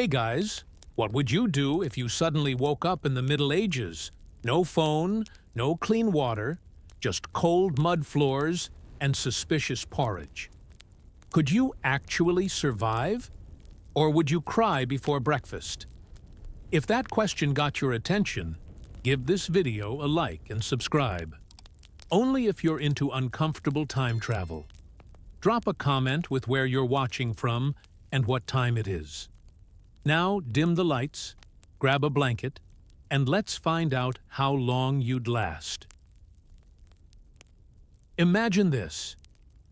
Hey guys, what would you do if you suddenly woke up in the Middle Ages? No phone, no clean water, just cold mud floors and suspicious porridge. Could you actually survive? Or would you cry before breakfast? If that question got your attention, give this video a like and subscribe. Only if you're into uncomfortable time travel. Drop a comment with where you're watching from and what time it is. Now dim the lights, grab a blanket, and let's find out how long you'd last. Imagine this.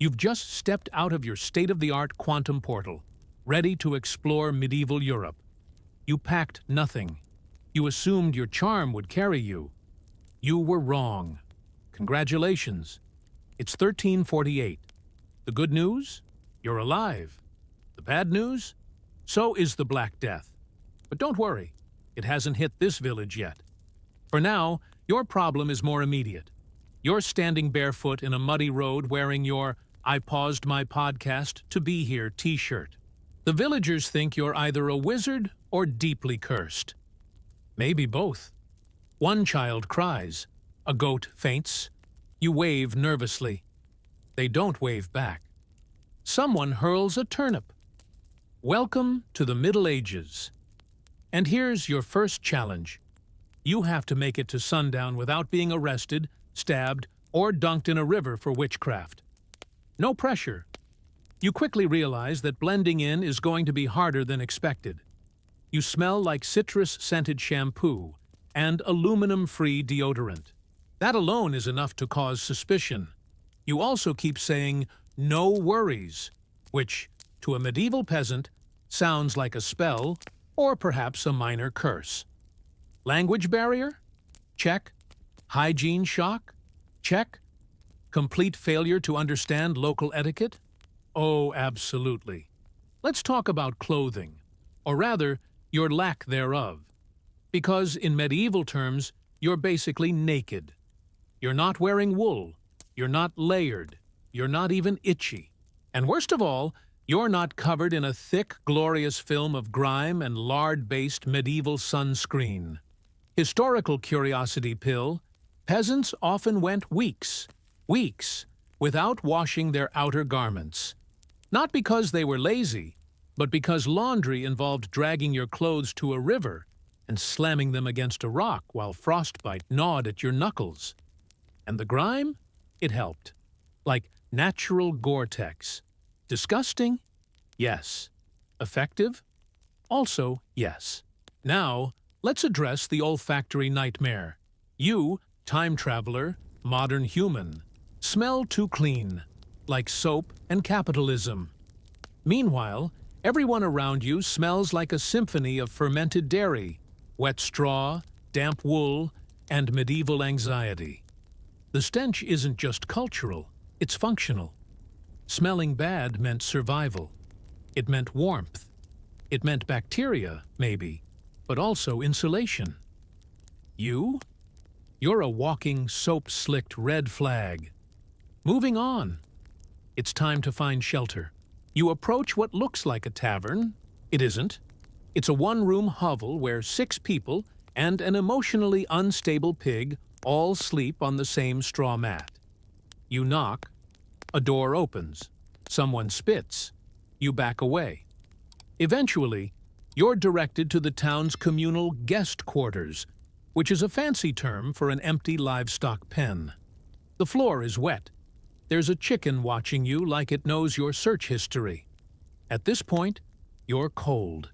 You've just stepped out of your state-of-the-art quantum portal, ready to explore medieval Europe. You packed nothing. You assumed your charm would carry you. You were wrong. Congratulations. It's 1348. The good news? You're alive. The bad news? So is the Black Death. But don't worry, it hasn't hit this village yet. For now, your problem is more immediate. You're standing barefoot in a muddy road wearing your "I paused my podcast to be here" t-shirt. The villagers think you're either a wizard or deeply cursed. Maybe both. One child cries. A goat faints. You wave nervously. They don't wave back. Someone hurls a turnip. Welcome to the Middle Ages. And here's your first challenge. You have to make it to sundown without being arrested, stabbed, or dunked in a river for witchcraft. No pressure. You quickly realize that blending in is going to be harder than expected. You smell like citrus-scented shampoo and aluminum-free deodorant. That alone is enough to cause suspicion. You also keep saying, "no worries," which, to a medieval peasant, sounds like a spell or perhaps a minor curse. Language barrier? Check. Hygiene shock? Check. Complete failure to understand local etiquette? Oh, absolutely. Let's talk about clothing, or rather, your lack thereof. Because in medieval terms, you're basically naked. You're not wearing wool. You're not layered. You're not even itchy. And worst of all, you're not covered in a thick, glorious film of grime and lard-based medieval sunscreen. Historical curiosity pill, peasants often went weeks, without washing their outer garments. Not because they were lazy, but because laundry involved dragging your clothes to a river and slamming them against a rock while frostbite gnawed at your knuckles. And the grime? It helped. Like natural Gore-Tex. Disgusting? Yes. Effective? Also yes. Now, let's address the olfactory nightmare. You, time traveler, modern human, smell too clean, like soap and capitalism. Meanwhile, everyone around you smells like a symphony of fermented dairy, wet straw, damp wool, and medieval anxiety. The stench isn't just cultural, it's functional. Smelling bad meant survival. It meant warmth. It meant bacteria, maybe, but also insulation. You? You're a walking, soap-slicked red flag. Moving on. It's time to find shelter. You approach what looks like a tavern. It isn't. It's a one-room hovel where 6 people and an emotionally unstable pig all sleep on the same straw mat. You knock. A door opens. Someone spits. You back away. Eventually, you're directed to the town's communal guest quarters, which is a fancy term for an empty livestock pen. The floor is wet. There's a chicken watching you like it knows your search history. At this point, you're cold.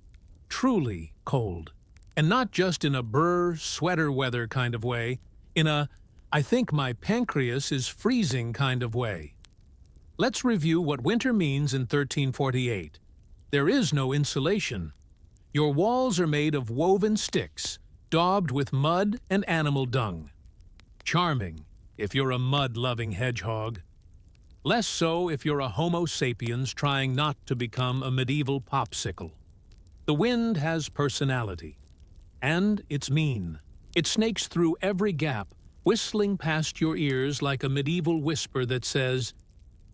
Truly cold. And not just in a brr, sweater weather kind of way, in a "I think my pancreas is freezing" kind of way. Let's review what winter means in 1348. There is no insulation. Your walls are made of woven sticks, daubed with mud and animal dung. Charming, if you're a mud-loving hedgehog. Less so if you're a Homo sapiens trying not to become a medieval popsicle. The wind has personality. And it's mean. It snakes through every gap, whistling past your ears like a medieval whisper that says,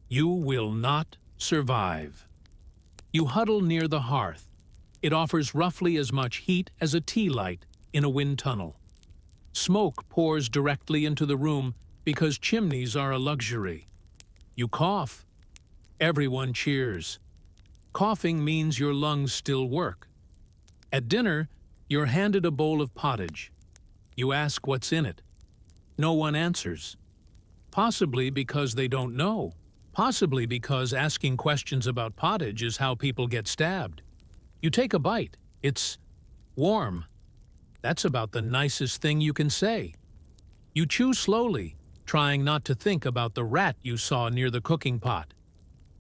"You will not survive." You huddle near the hearth. It offers roughly as much heat as a tea light in a wind tunnel. Smoke pours directly into the room because chimneys are a luxury. You cough. Everyone cheers. Coughing means your lungs still work. At dinner, you're handed a bowl of pottage. You ask what's in it. No one answers. Possibly because they don't know. Possibly because asking questions about pottage is how people get stabbed. You take a bite. It's warm. That's about the nicest thing you can say. You chew slowly, trying not to think about the rat you saw near the cooking pot.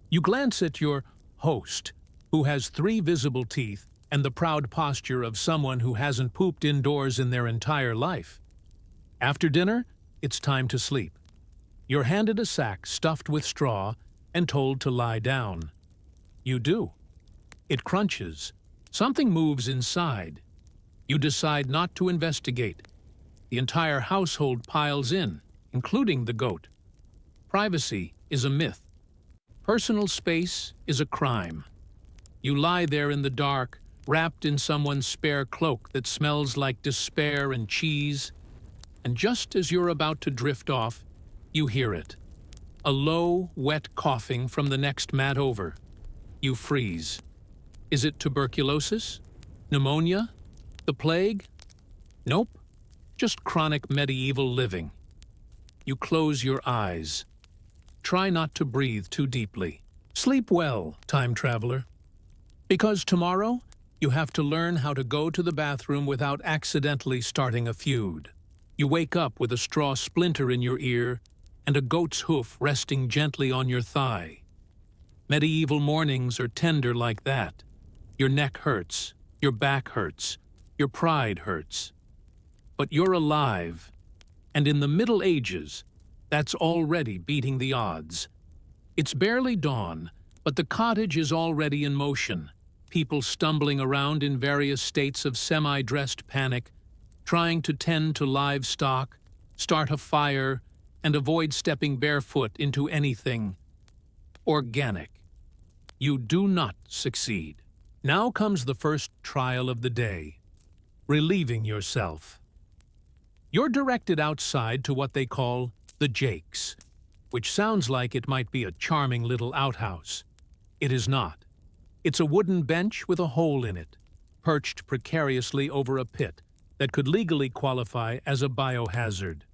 You glance at your host, who has 3 visible teeth and the proud posture of someone who hasn't pooped indoors in their entire life. After dinner, it's time to sleep. You're handed a sack stuffed with straw and told to lie down. You do. It crunches. Something moves inside. You decide not to investigate. The entire household piles in, including the goat. Privacy is a myth. Personal space is a crime. You lie there in the dark, wrapped in someone's spare cloak that smells like despair and cheese, and just as you're about to drift off, you hear it. A low, wet coughing from the next mat over. You freeze. Is it tuberculosis? Pneumonia? The plague? Nope. Just chronic medieval living. You close your eyes. Try not to breathe too deeply. Sleep well, time traveler. Because tomorrow, you have to learn how to go to the bathroom without accidentally starting a feud. You wake up with a straw splinter in your ear and a goat's hoof resting gently on your thigh. Medieval mornings are tender like that. Your neck hurts, your back hurts, your pride hurts. But you're alive, and in the Middle Ages, that's already beating the odds. It's barely dawn, but the cottage is already in motion, people stumbling around in various states of semi-dressed panic, trying to tend to livestock, start a fire, and avoid stepping barefoot into anything organic. You do not succeed. Now comes the first trial of the day, relieving yourself. You're directed outside to what they call the Jakes, which sounds like it might be a charming little outhouse. It is not. It's a wooden bench with a hole in it, perched precariously over a pit that could legally qualify as a biohazard.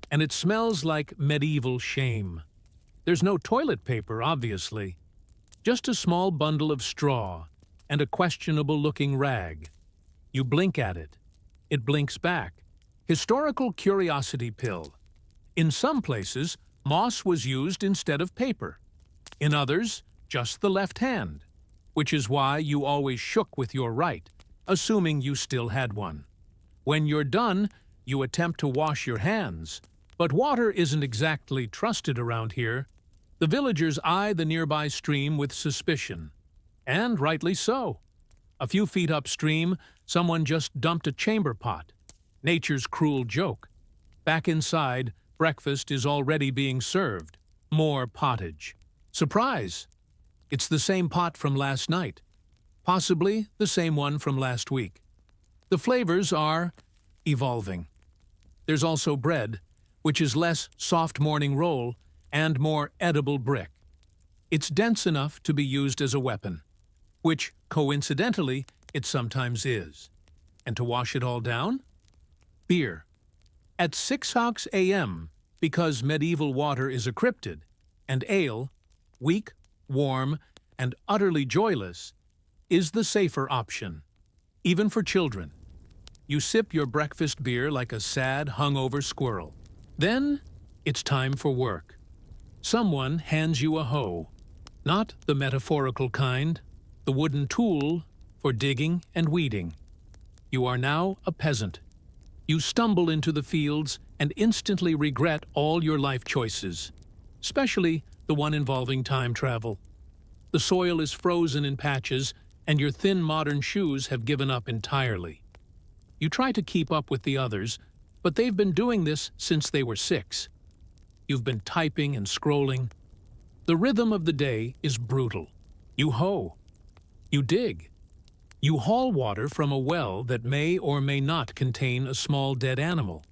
And it smells like medieval shame. There's no toilet paper, obviously. Just a small bundle of straw and a questionable-looking rag. You blink at it. It blinks back. Historical curiosity pill. In some places, moss was used instead of paper. In others, just the left hand, which is why you always shook with your right, assuming you still had one. When you're done, you attempt to wash your hands, but water isn't exactly trusted around here. The villagers eye the nearby stream with suspicion, and rightly so. A few feet upstream, someone just dumped a chamber pot. Nature's cruel joke. Back inside, breakfast is already being served. More pottage. Surprise! It's the same pot from last night. Possibly the same one from last week. The flavors are evolving. There's also bread, which is less soft morning roll and more edible brick. It's dense enough to be used as a weapon, which, coincidentally, it sometimes is. And to wash it all down? Beer. At 6 a.m., because medieval water is a cryptid, and ale, weak, warm, and utterly joyless, is the safer option, even for children. You sip your breakfast beer like a sad, hungover squirrel. Then, it's time for work. Someone hands you a hoe. Not the metaphorical kind, the wooden tool for digging and weeding. You are now a peasant. You stumble into the fields and instantly regret all your life choices, especially the one involving time travel. The soil is frozen in patches, and your thin modern shoes have given up entirely. You try to keep up with the others, but they've been doing this since they were 6. You've been typing and scrolling. The rhythm of the day is brutal. You hoe. You dig. You haul water from a well that may or may not contain a small dead animal.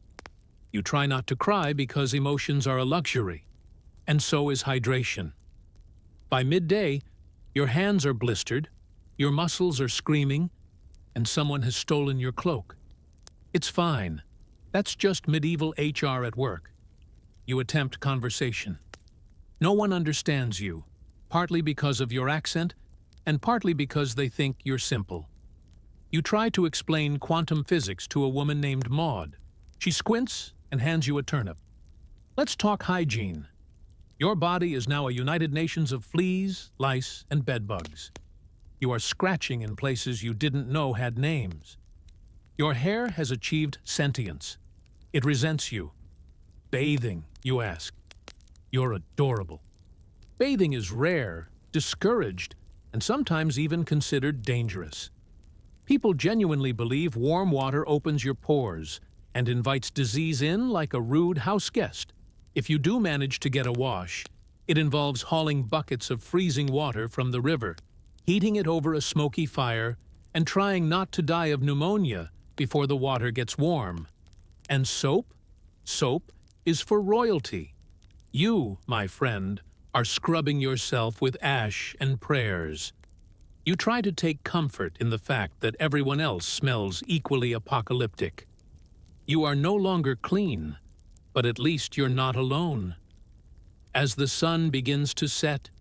You try not to cry because emotions are a luxury, and so is hydration. By midday, your hands are blistered, your muscles are screaming, and someone has stolen your cloak. It's fine. That's just medieval HR at work. You attempt conversation. No one understands you, partly because of your accent, and partly because they think you're simple. You try to explain quantum physics to a woman named Maud. She squints and hands you a turnip. Let's talk hygiene. Your body is now a United Nations of fleas, lice, and bedbugs. You are scratching in places you didn't know had names. Your hair has achieved sentience. It resents you. Bathing, you ask. You're adorable. Bathing is rare, discouraged, and sometimes even considered dangerous. People genuinely believe warm water opens your pores and invites disease in like a rude house guest. If you do manage to get a wash, it involves hauling buckets of freezing water from the river, heating it over a smoky fire, and trying not to die of pneumonia before the water gets warm. And soap? Soap is for royalty. You, my friend, are scrubbing yourself with ash and prayers. You try to take comfort in the fact that everyone else smells equally apocalyptic. You are no longer clean, but at least you're not alone. As the sun begins to set,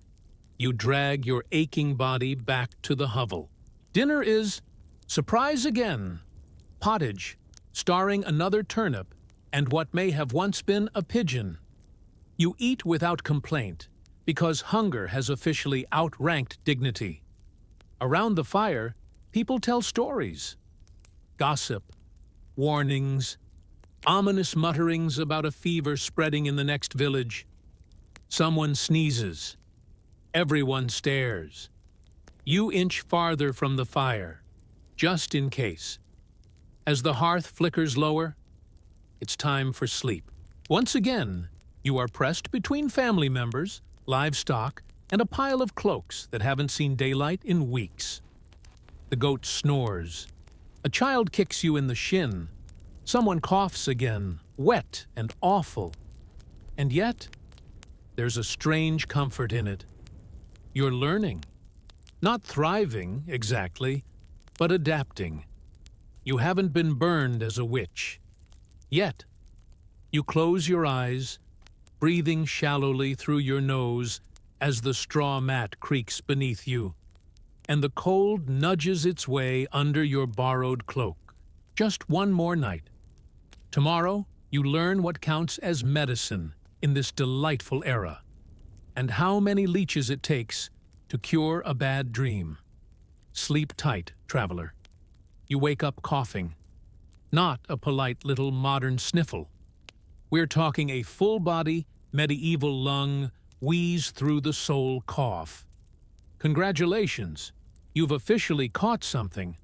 you drag your aching body back to the hovel. Dinner is, surprise again, pottage, starring another turnip and what may have once been a pigeon. You eat without complaint, because hunger has officially outranked dignity. Around the fire, people tell stories. Gossip, warnings, ominous mutterings about a fever spreading in the next village. Someone sneezes. Everyone stares. You inch farther from the fire, just in case. As the hearth flickers lower, it's time for sleep. Once again, you are pressed between family members, livestock, and a pile of cloaks that haven't seen daylight in weeks. The goat snores. A child kicks you in the shin. Someone coughs again, wet and awful. And yet, there's a strange comfort in it. You're learning. Not thriving, exactly, but adapting. You haven't been burned as a witch. Yet, you close your eyes, breathing shallowly through your nose as the straw mat creaks beneath you, and the cold nudges its way under your borrowed cloak. Just one more night. Tomorrow, you learn what counts as medicine in this delightful era, and how many leeches it takes to cure a bad dream. Sleep tight, traveler. You wake up coughing. Not a polite little modern sniffle. We're talking a full-body, medieval lung, wheeze-through-the-soul cough. Congratulations, you've officially caught something.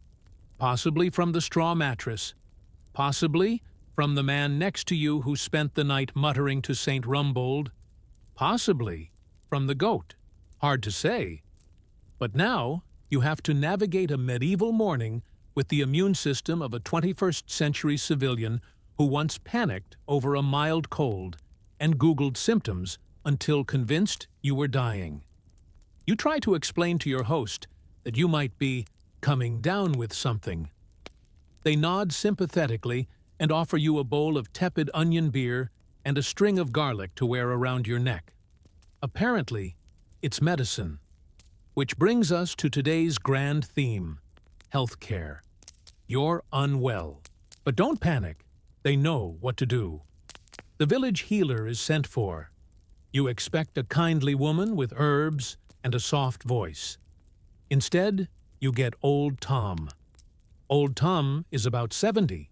Possibly from the straw mattress. Possibly from the man next to you who spent the night muttering to St. Rumbold. Possibly from the goat. Hard to say. But now you have to navigate a medieval morning with the immune system of a 21st century civilian who once panicked over a mild cold and Googled symptoms until convinced you were dying. You try to explain to your host that you might be coming down with something. They nod sympathetically and offer you a bowl of tepid onion beer and a string of garlic to wear around your neck. Apparently, it's medicine. Which brings us to today's grand theme, healthcare. You're unwell. But don't panic. They know what to do. The village healer is sent for. You expect a kindly woman with herbs and a soft voice. Instead, you get Old Tom. Old Tom is about 70,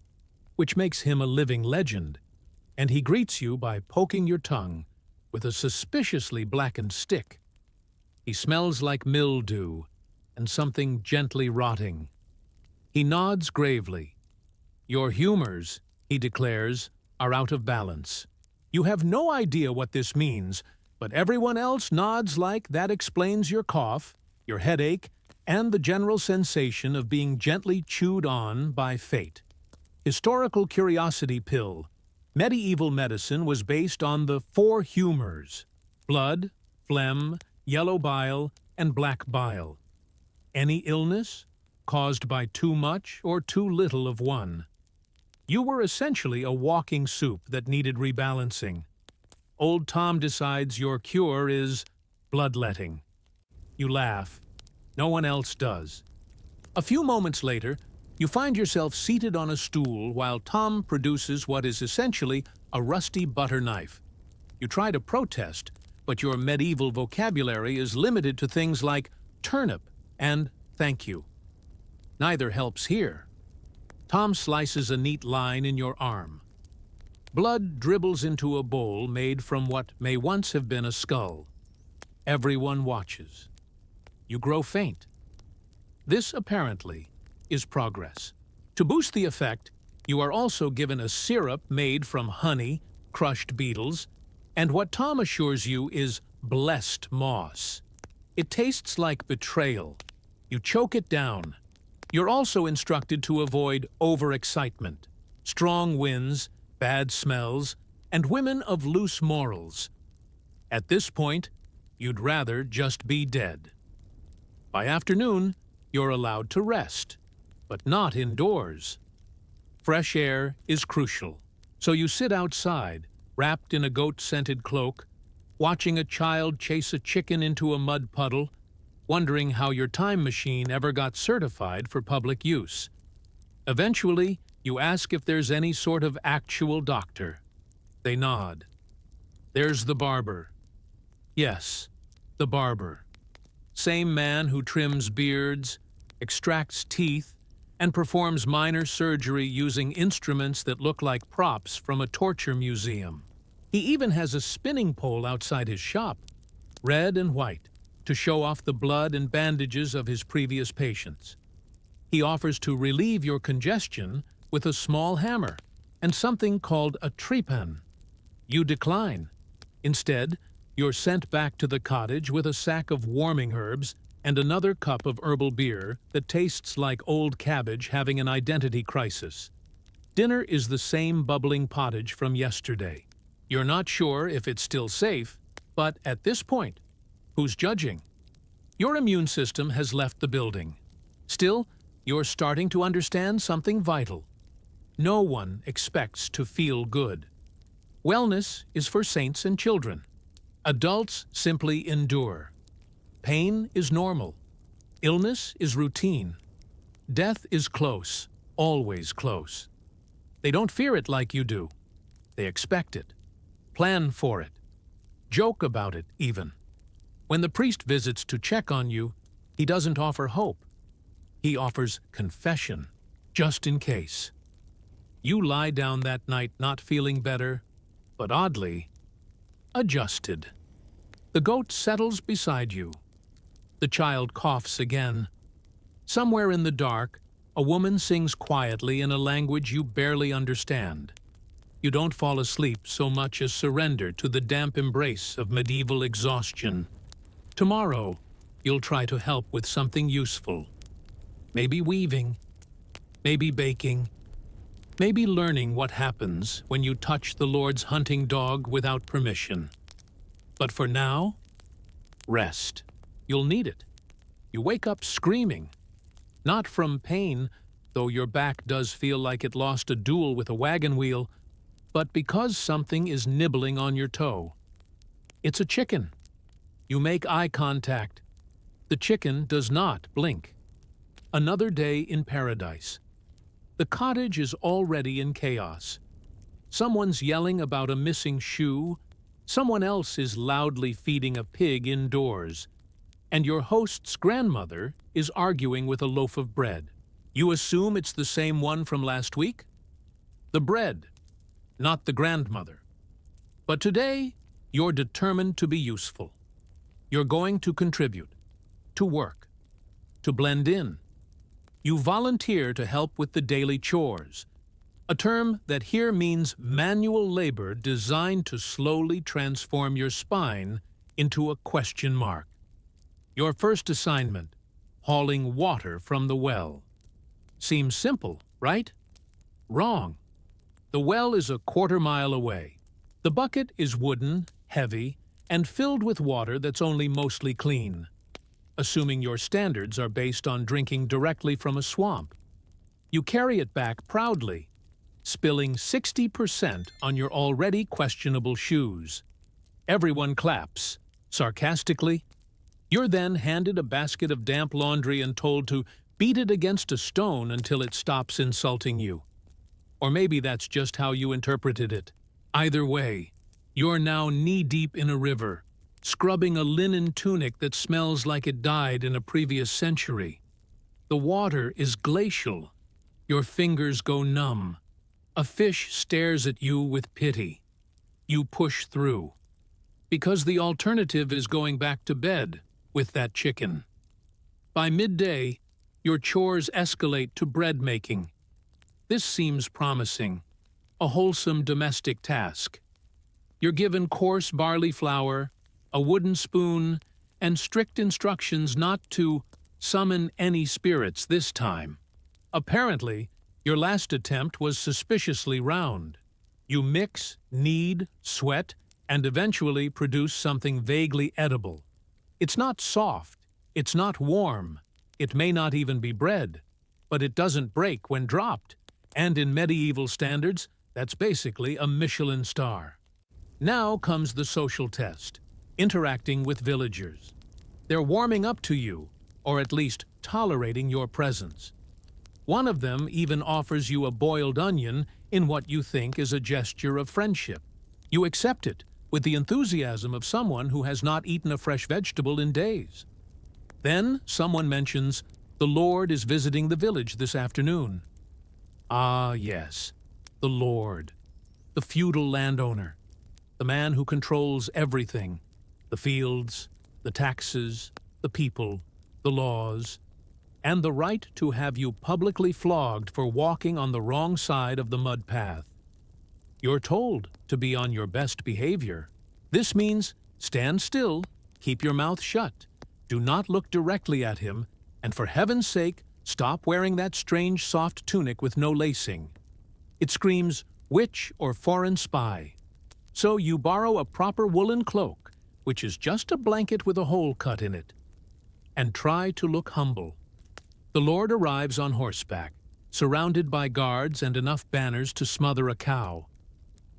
which makes him a living legend, and he greets you by poking your tongue with a suspiciously blackened stick. He smells like mildew and something gently rotting. He nods gravely. Your humors, he declares, are out of balance. You have no idea what this means, but everyone else nods like that explains your cough, your headache, and the general sensation of being gently chewed on by fate. Historical curiosity pill. Medieval medicine was based on the four humors: blood, phlegm, yellow bile, and black bile. Any illness caused by too much or too little of one. You were essentially a walking soup that needed rebalancing. Old Tom decides your cure is bloodletting. You laugh. No one else does. A few moments later, you find yourself seated on a stool while Tom produces what is essentially a rusty butter knife. You try to protest, but your medieval vocabulary is limited to things like turnip and thank you. Neither helps here. Tom slices a neat line in your arm. Blood dribbles into a bowl made from what may once have been a skull. Everyone watches. You grow faint. This, apparently, is progress. To boost the effect, you are also given a syrup made from honey, crushed beetles, and what Tom assures you is blessed moss. It tastes like betrayal. You choke it down. You're also instructed to avoid overexcitement, strong winds, bad smells, and women of loose morals. At this point, you'd rather just be dead. By afternoon, you're allowed to rest, but not indoors. Fresh air is crucial, so you sit outside, wrapped in a goat-scented cloak, watching a child chase a chicken into a mud puddle, wondering how your time machine ever got certified for public use. Eventually, you ask if there's any sort of actual doctor. They nod. There's the barber. Yes, the barber. Same man who trims beards, extracts teeth, and performs minor surgery using instruments that look like props from a torture museum. He even has a spinning pole outside his shop, red and white, to show off the blood and bandages of his previous patients. He offers to relieve your congestion with a small hammer and something called a trepan. You decline. Instead, you're sent back to the cottage with a sack of warming herbs and another cup of herbal beer that tastes like old cabbage having an identity crisis. Dinner is the same bubbling pottage from yesterday. You're not sure if it's still safe, but at this point, who's judging? Your immune system has left the building. Still, you're starting to understand something vital. No one expects to feel good. Wellness is for saints and children. Adults simply endure. Pain is normal. Illness is routine. Death is close, always close. They don't fear it like you do. They expect it. Plan for it. Joke about it, even. When the priest visits to check on you, he doesn't offer hope. He offers confession, just in case. You lie down that night not feeling better, but oddly, adjusted. The goat settles beside you. The child coughs again. Somewhere in the dark, a woman sings quietly in a language you barely understand. You don't fall asleep so much as surrender to the damp embrace of medieval exhaustion. Tomorrow, you'll try to help with something useful. Maybe weaving, maybe baking, maybe learning what happens when you touch the Lord's hunting dog without permission. But for now, rest. You'll need it. You wake up screaming. Not from pain, though your back does feel like it lost a duel with a wagon wheel, but because something is nibbling on your toe. It's a chicken. You make eye contact. The chicken does not blink. Another day in paradise. The cottage is already in chaos. Someone's yelling about a missing shoe, someone else is loudly feeding a pig indoors, and your host's grandmother is arguing with a loaf of bread. You assume it's the same one from last week? The bread, not the grandmother. But today, you're determined to be useful. You're going to contribute, to work, to blend in. You volunteer to help with the daily chores, a term that here means manual labor designed to slowly transform your spine into a question mark. Your first assignment, hauling water from the well. Seems simple, right? Wrong. The well is a quarter-mile away. The bucket is wooden, heavy, and filled with water that's only mostly clean, assuming your standards are based on drinking directly from a swamp. You carry it back proudly, spilling 60% on your already questionable shoes. Everyone claps, sarcastically. You're then handed a basket of damp laundry and told to beat it against a stone until it stops insulting you. Or maybe that's just how you interpreted it. Either way, you're now knee-deep in a river, scrubbing a linen tunic that smells like it died in a previous century. The water is glacial. Your fingers go numb. A fish stares at you with pity. You push through. Because the alternative is going back to bed with that chicken. By midday, your chores escalate to bread making. This seems promising, a wholesome domestic task. You're given coarse barley flour, a wooden spoon, and strict instructions not to summon any spirits this time. Apparently, your last attempt was suspiciously round. You mix, knead, sweat, and eventually produce something vaguely edible. It's not soft, it's not warm, it may not even be bread, but it doesn't break when dropped, and in medieval standards, that's basically a Michelin star. Now comes the social test, interacting with villagers. They're warming up to you, or at least tolerating your presence. One of them even offers you a boiled onion in what you think is a gesture of friendship. You accept it with the enthusiasm of someone who has not eaten a fresh vegetable in days. Then someone mentions, "The Lord is visiting the village this afternoon." Ah, yes, the Lord, the feudal landowner, the man who controls everything, the fields, the taxes, the people, the laws, and the right to have you publicly flogged for walking on the wrong side of the mud path. You're told to be on your best behavior. This means stand still, keep your mouth shut, do not look directly at him, and for heaven's sake, stop wearing that strange soft tunic with no lacing. It screams witch or foreign spy. So you borrow a proper woolen cloak, which is just a blanket with a hole cut in it, and try to look humble. The Lord arrives on horseback, surrounded by guards and enough banners to smother a cow.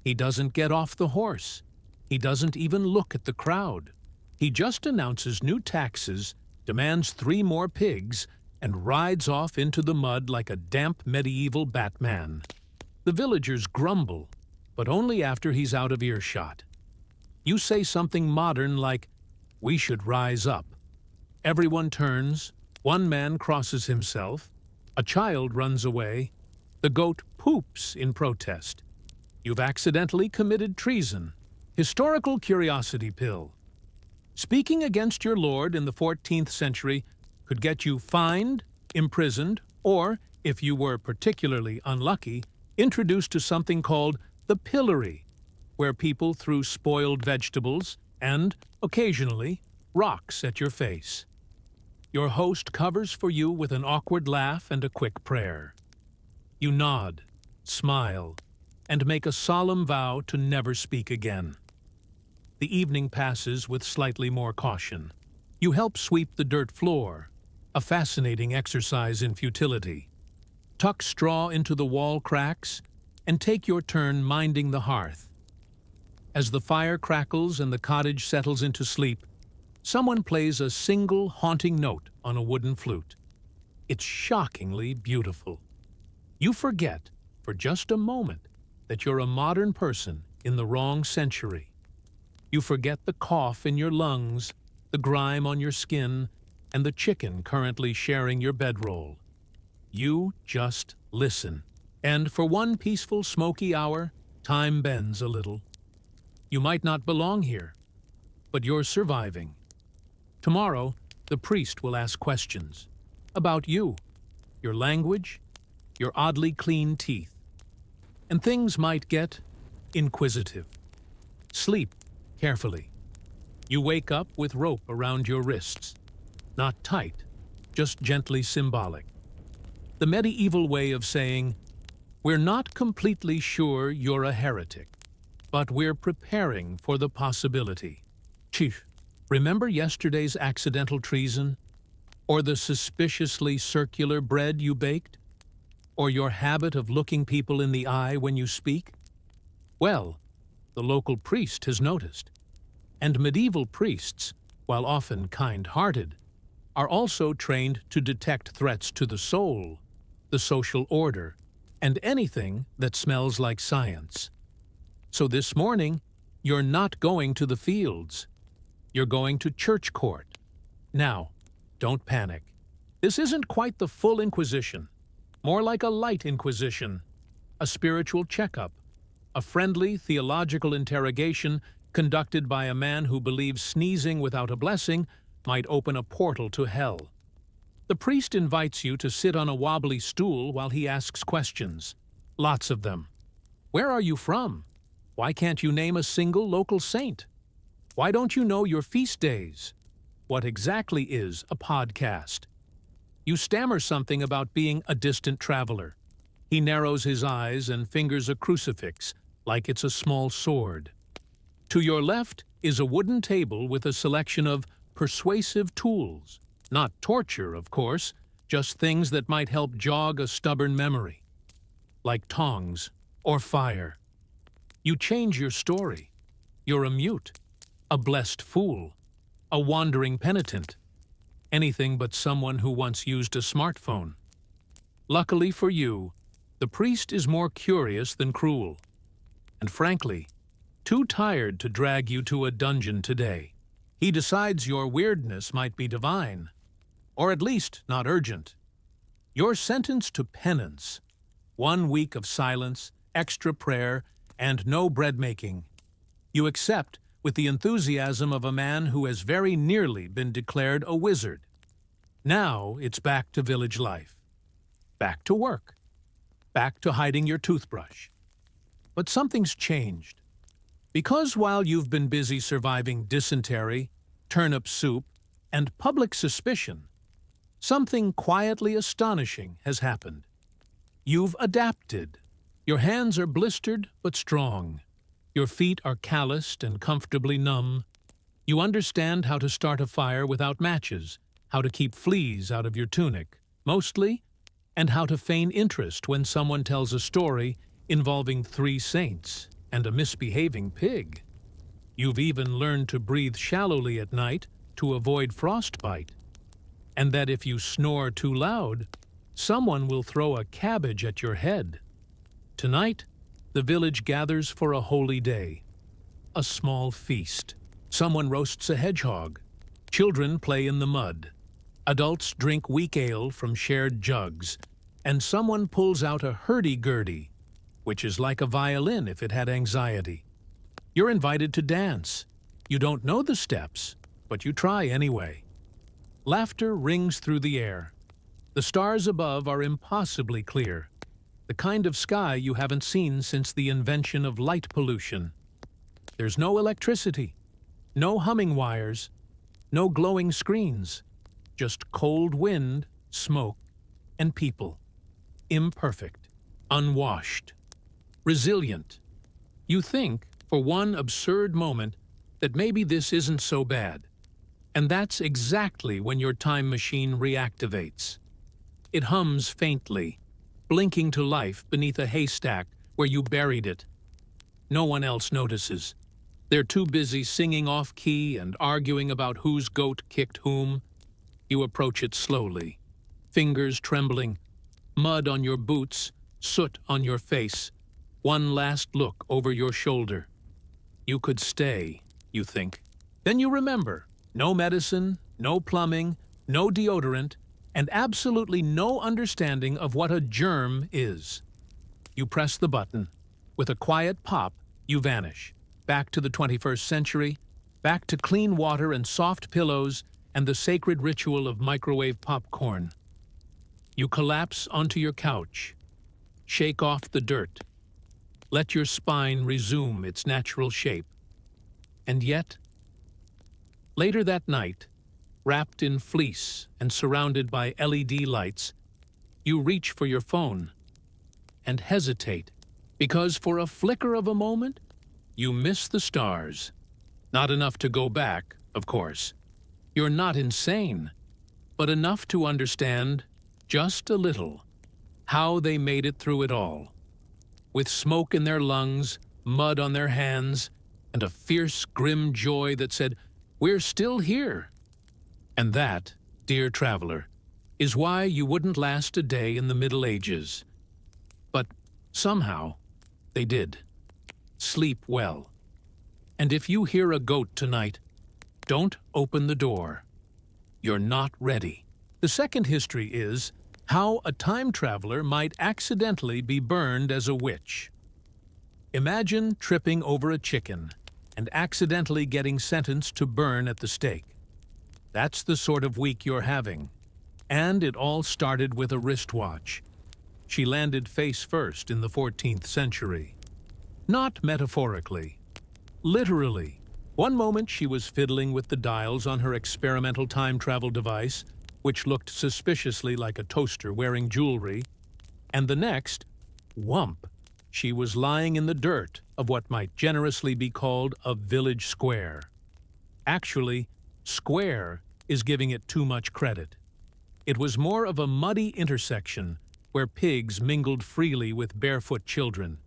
He doesn't get off the horse. He doesn't even look at the crowd. He just announces new taxes, demands 3 more pigs, and rides off into the mud like a damp medieval Batman. The villagers grumble, but only after he's out of earshot. You say something modern like, "We should rise up." Everyone turns. One man crosses himself, a child runs away, the goat poops in protest. You've accidentally committed treason. Historical curiosity pill. Speaking against your lord in the 14th century could get you fined, imprisoned, or, if you were particularly unlucky, introduced to something called the pillory, where people threw spoiled vegetables and, occasionally, rocks at your face. Your host covers for you with an awkward laugh and a quick prayer. You nod, smile, and make a solemn vow to never speak again. The evening passes with slightly more caution. You help sweep the dirt floor, a fascinating exercise in futility. Tuck straw into the wall cracks, and take your turn minding the hearth. As the fire crackles and the cottage settles into sleep, someone plays a single haunting note on a wooden flute. It's shockingly beautiful. You forget, for just a moment, that you're a modern person in the wrong century. You forget the cough in your lungs, the grime on your skin, and the chicken currently sharing your bedroll. You just listen. And for one peaceful, smoky hour, time bends a little. You might not belong here, but you're surviving. Tomorrow, the priest will ask questions about you, your language, your oddly clean teeth. And things might get inquisitive. Sleep carefully. You wake up with rope around your wrists. Not tight, just gently symbolic. The medieval way of saying, "We're not completely sure you're a heretic, but we're preparing for the possibility." Chief, remember yesterday's accidental treason? Or the suspiciously circular bread you baked? Or your habit of looking people in the eye when you speak? Well, the local priest has noticed. And medieval priests, while often kind-hearted, are also trained to detect threats to the soul, the social order, and anything that smells like science. So this morning, you're not going to the fields. You're going to church court. Now, don't panic. This isn't quite the full Inquisition. More like a light Inquisition, a spiritual checkup, a friendly theological interrogation conducted by a man who believes sneezing without a blessing might open a portal to hell. The priest invites you to sit on a wobbly stool while he asks questions. Lots of them. Where are you from? Why can't you name a single local saint? Why don't you know your feast days? What exactly is a podcast? You stammer something about being a distant traveler. He narrows his eyes and fingers a crucifix, like it's a small sword. To your left is a wooden table with a selection of persuasive tools. Not torture, of course, just things that might help jog a stubborn memory. Like tongs or fire. You change your story. You're a mute, a blessed fool, a wandering penitent. Anything but someone who once used a smartphone. Luckily for you, the priest is more curious than cruel. And frankly, too tired to drag you to a dungeon today. He decides your weirdness might be divine, or at least not urgent. You're sentenced to penance. 1 week of silence, extra prayer, and no bread-making. You accept with the enthusiasm of a man who has very nearly been declared a wizard. Now it's back to village life. Back to work. Back to hiding your toothbrush. But something's changed. Because while you've been busy surviving dysentery, turnip soup, and public suspicion, something quietly astonishing has happened. You've adapted. Your hands are blistered but strong. Your feet are calloused and comfortably numb. You understand how to start a fire without matches, how to keep fleas out of your tunic, mostly, and how to feign interest when someone tells a story involving 3 saints and a misbehaving pig. You've even learned to breathe shallowly at night to avoid frostbite, and that if you snore too loud, someone will throw a cabbage at your head. Tonight, the village gathers for a holy day, a small feast. Someone roasts a hedgehog. Children play in the mud. Adults drink weak ale from shared jugs, and someone pulls out a hurdy-gurdy, which is like a violin if it had anxiety. You're invited to dance. You don't know the steps, but you try anyway. Laughter rings through the air. The stars above are impossibly clear, the kind of sky you haven't seen since the invention of light pollution. There's no electricity, no humming wires, no glowing screens, just cold wind, smoke, and people. Imperfect, unwashed, resilient. You think, for one absurd moment, that maybe this isn't so bad. And that's exactly when your time machine reactivates. It hums faintly, blinking to life beneath a haystack where you buried it. No one else notices. They're too busy singing off-key and arguing about whose goat kicked whom. You approach it slowly, fingers trembling, mud on your boots, soot on your face, one last look over your shoulder. You could stay, you think. Then you remember, no medicine, no plumbing, no deodorant, and absolutely no understanding of what a germ is. You press the button. With a quiet pop, you vanish. Back to the 21st century, back to clean water and soft pillows and the sacred ritual of microwave popcorn. You collapse onto your couch. Shake off the dirt. Let your spine resume its natural shape. And yet, later that night, wrapped in fleece and surrounded by LED lights, you reach for your phone and hesitate because for a flicker of a moment, you miss the stars. Not enough to go back, of course. You're not insane, but enough to understand, just a little, how they made it through it all. With smoke in their lungs, mud on their hands, and a fierce, grim joy that said, "We're still here." And that, dear traveler, is why you wouldn't last a day in the Middle Ages. But somehow, they did. Sleep well. And if you hear a goat tonight, don't open the door. You're not ready. The second history is how a time traveler might accidentally be burned as a witch. Imagine tripping over a chicken and accidentally getting sentenced to burn at the stake. That's the sort of week you're having. And it all started with a wristwatch. She landed face first in the 14th century. Not metaphorically. Literally. One moment she was fiddling with the dials on her experimental time travel device, which looked suspiciously like a toaster wearing jewelry, and the next, whump, she was lying in the dirt of what might generously be called a village square. Actually, square is giving it too much credit. It was more of a muddy intersection where pigs mingled freely with barefoot children,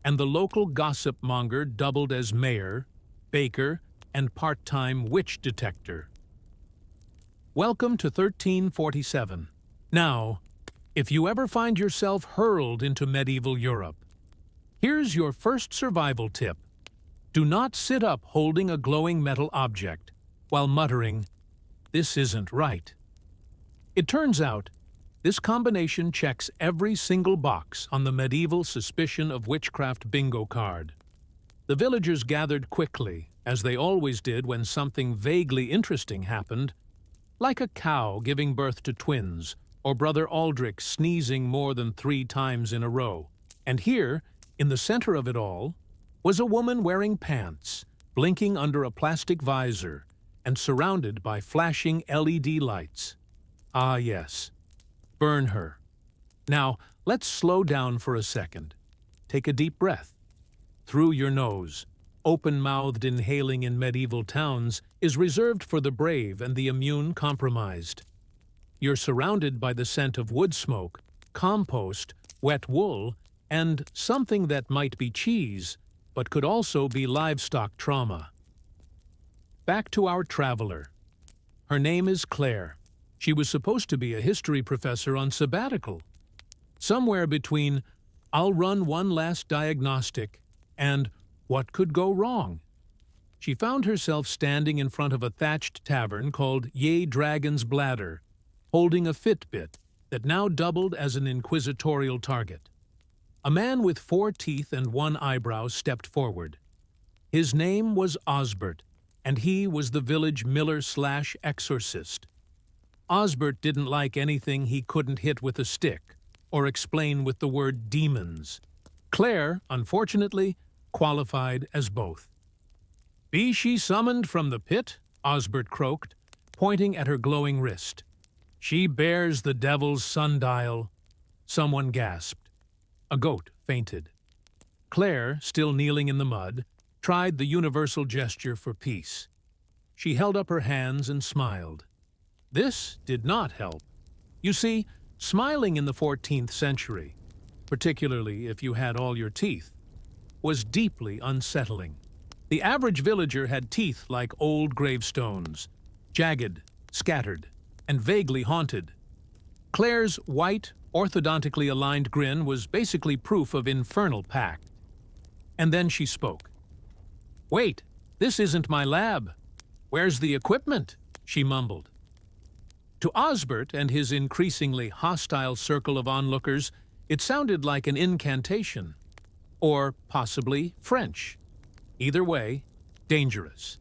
and the local gossip monger doubled as mayor, baker, and part-time witch detector. Welcome to 1347. Now, if you ever find yourself hurled into medieval Europe, here's your first survival tip. Do not sit up holding a glowing metal object while muttering, "This isn't right." It turns out, this combination checks every single box on the medieval suspicion of witchcraft bingo card. The villagers gathered quickly, as they always did when something vaguely interesting happened, like a cow giving birth to twins, or Brother Aldrich sneezing more than 3 times in a row. And here, in the center of it all, was a woman wearing pants, blinking under a plastic visor, and surrounded by flashing LED lights. Ah, yes. Burn her. Now, let's slow down for a second. Take a deep breath. Through your nose. Open-mouthed inhaling in medieval towns is reserved for the brave and the immune-compromised. You're surrounded by the scent of wood smoke, compost, wet wool, and something that might be cheese, but could also be livestock trauma. Back to our traveler. Her name is Claire. She was supposed to be a history professor on sabbatical. Somewhere between, "I'll run one last diagnostic," and "What could go wrong?" She found herself standing in front of a thatched tavern called Ye Dragon's Bladder, holding a Fitbit that now doubled as an inquisitorial target. A man with 4 teeth and 1 eyebrow stepped forward. His name was Osbert, and he was the village miller/exorcist. Osbert didn't like anything he couldn't hit with a stick or explain with the word demons. Claire, unfortunately, qualified as both. "Be she summoned from the pit?" Osbert croaked, pointing at her glowing wrist. "She bears the devil's sundial." Someone gasped. A goat fainted. Claire, still kneeling in the mud, tried the universal gesture for peace. She held up her hands and smiled. This did not help. You see, smiling in the 14th century, particularly if you had all your teeth, was deeply unsettling. The average villager had teeth like old gravestones, jagged, scattered, and vaguely haunted. Claire's white, orthodontically aligned grin was basically proof of infernal pact. And then she spoke. "Wait, this isn't my lab. Where's the equipment?" she mumbled. To Osbert and his increasingly hostile circle of onlookers, it sounded like an incantation. Or possibly French. Either way, dangerous.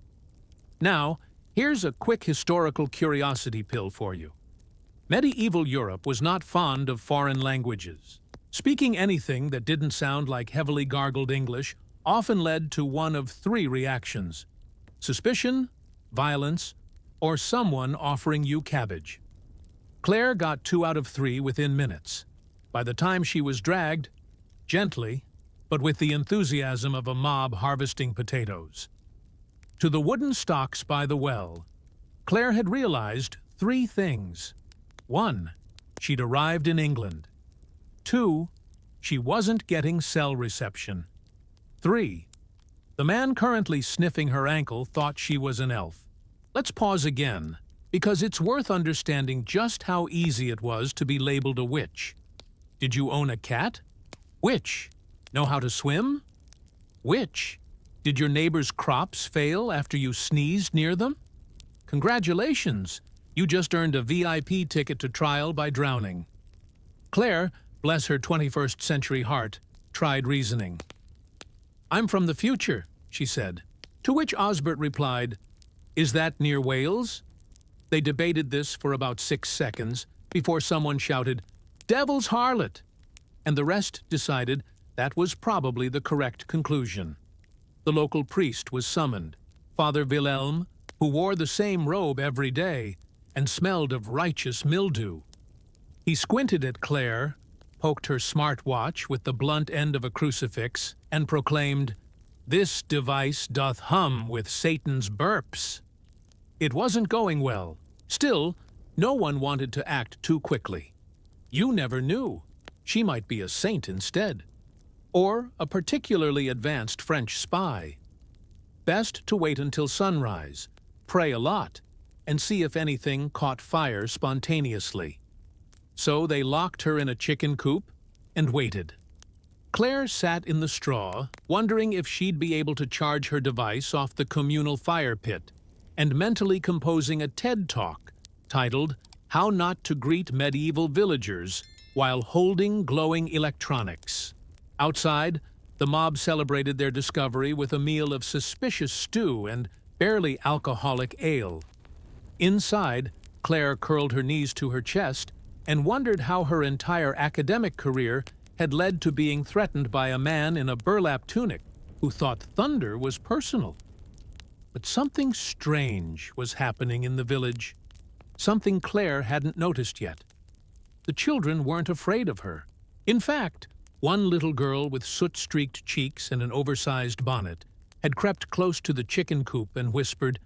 Now, here's a quick historical curiosity pill for you. Medieval Europe was not fond of foreign languages. Speaking anything that didn't sound like heavily gargled English often led to one of 3 reactions: suspicion, violence, or someone offering you cabbage. Claire got 2 out of 3 within minutes. By the time she was dragged, gently, but with the enthusiasm of a mob harvesting potatoes, to the wooden stocks by the well, Claire had realized 3 things. 1, she'd arrived in England. 2, she wasn't getting cell reception. 3, the man currently sniffing her ankle thought she was an elf. Let's pause again, because it's worth understanding just how easy it was to be labeled a witch. Did you own a cat? Witch. Know how to swim? Witch. Did your neighbor's crops fail after you sneezed near them? Congratulations! You just earned a VIP ticket to trial by drowning. Claire, bless her 21st century heart, tried reasoning. I'm from the future, she said, to which Osbert replied, Is that near Wales? They debated this for about 6 seconds before someone shouted, Devil's harlot! And the rest decided that was probably the correct conclusion. The local priest was summoned, Father Wilhelm, who wore the same robe every day and smelled of righteous mildew. He squinted at Claire, poked her smart watch with the blunt end of a crucifix, and proclaimed, This device doth hum with Satan's burps. It wasn't going well. Still, no one wanted to act too quickly. You never knew. She might be a saint instead. Or a particularly advanced French spy. Best to wait until sunrise, pray a lot, and see if anything caught fire spontaneously. So they locked her in a chicken coop and waited. Claire sat in the straw, wondering if she'd be able to charge her device off the communal fire pit, and mentally composing a TED Talk titled How Not to Greet Medieval Villagers While Holding Glowing Electronics. Outside, the mob celebrated their discovery with a meal of suspicious stew and barely alcoholic ale. Inside, Claire curled her knees to her chest and wondered how her entire academic career had led to being threatened by a man in a burlap tunic who thought thunder was personal. But something strange was happening in the village, something Claire hadn't noticed yet. The children weren't afraid of her. In fact, one little girl with soot-streaked cheeks and an oversized bonnet had crept close to the chicken coop and whispered,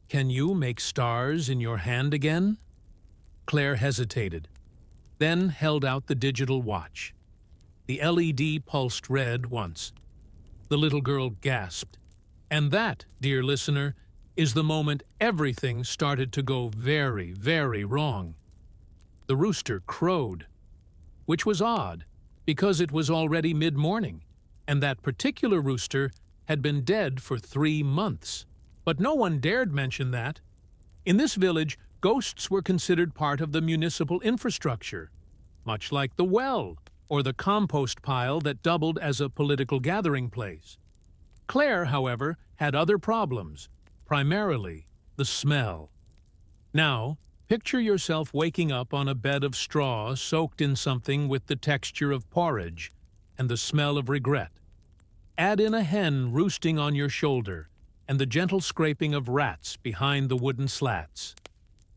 Can you make stars in your hand again? Claire hesitated, then held out the digital watch. The LED pulsed red once. The little girl gasped. And that, dear listener, is the moment everything started to go very, very wrong. The rooster crowed, which was odd, because it was already mid-morning, and that particular rooster had been dead for 3 months. But no one dared mention that. In this village, ghosts were considered part of the municipal infrastructure, much like the well or the compost pile that doubled as a political gathering place. Claire, however, had other problems, primarily the smell. Now, picture yourself waking up on a bed of straw soaked in something with the texture of porridge and the smell of regret. Add in a hen roosting on your shoulder and the gentle scraping of rats behind the wooden slats.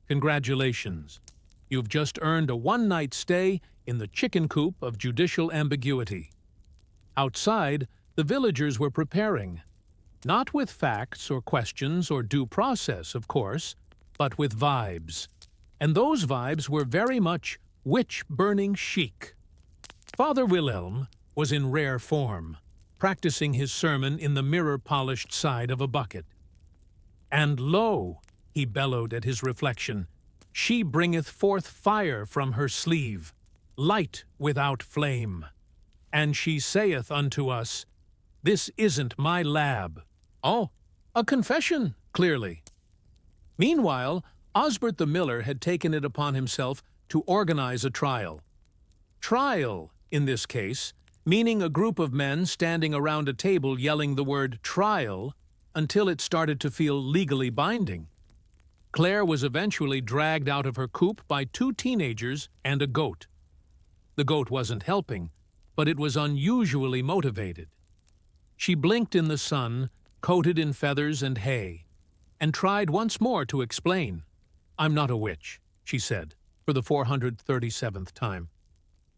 Congratulations. You've just earned a one-night stay in the chicken coop of judicial ambiguity. Outside, the villagers were preparing, not with facts or questions or due process, of course, but with vibes. And those vibes were very much witch-burning chic. Father Wilhelm was in rare form, practicing his sermon in the mirror-polished side of a bucket. And lo, he bellowed at his reflection, she bringeth forth fire from her sleeve, light without flame. And she saith unto us, This isn't my lab. Oh, a confession, clearly. Meanwhile, Osbert the miller had taken it upon himself to organize a trial. Trial, in this case, meaning a group of men standing around a table yelling the word trial until it started to feel legally binding. Claire was eventually dragged out of her coop by 2 teenagers and a goat. The goat wasn't helping, but it was unusually motivated. She blinked in the sun, coated in feathers and hay. and tried once more to explain. "I'm not a witch," she said, for the 437th time.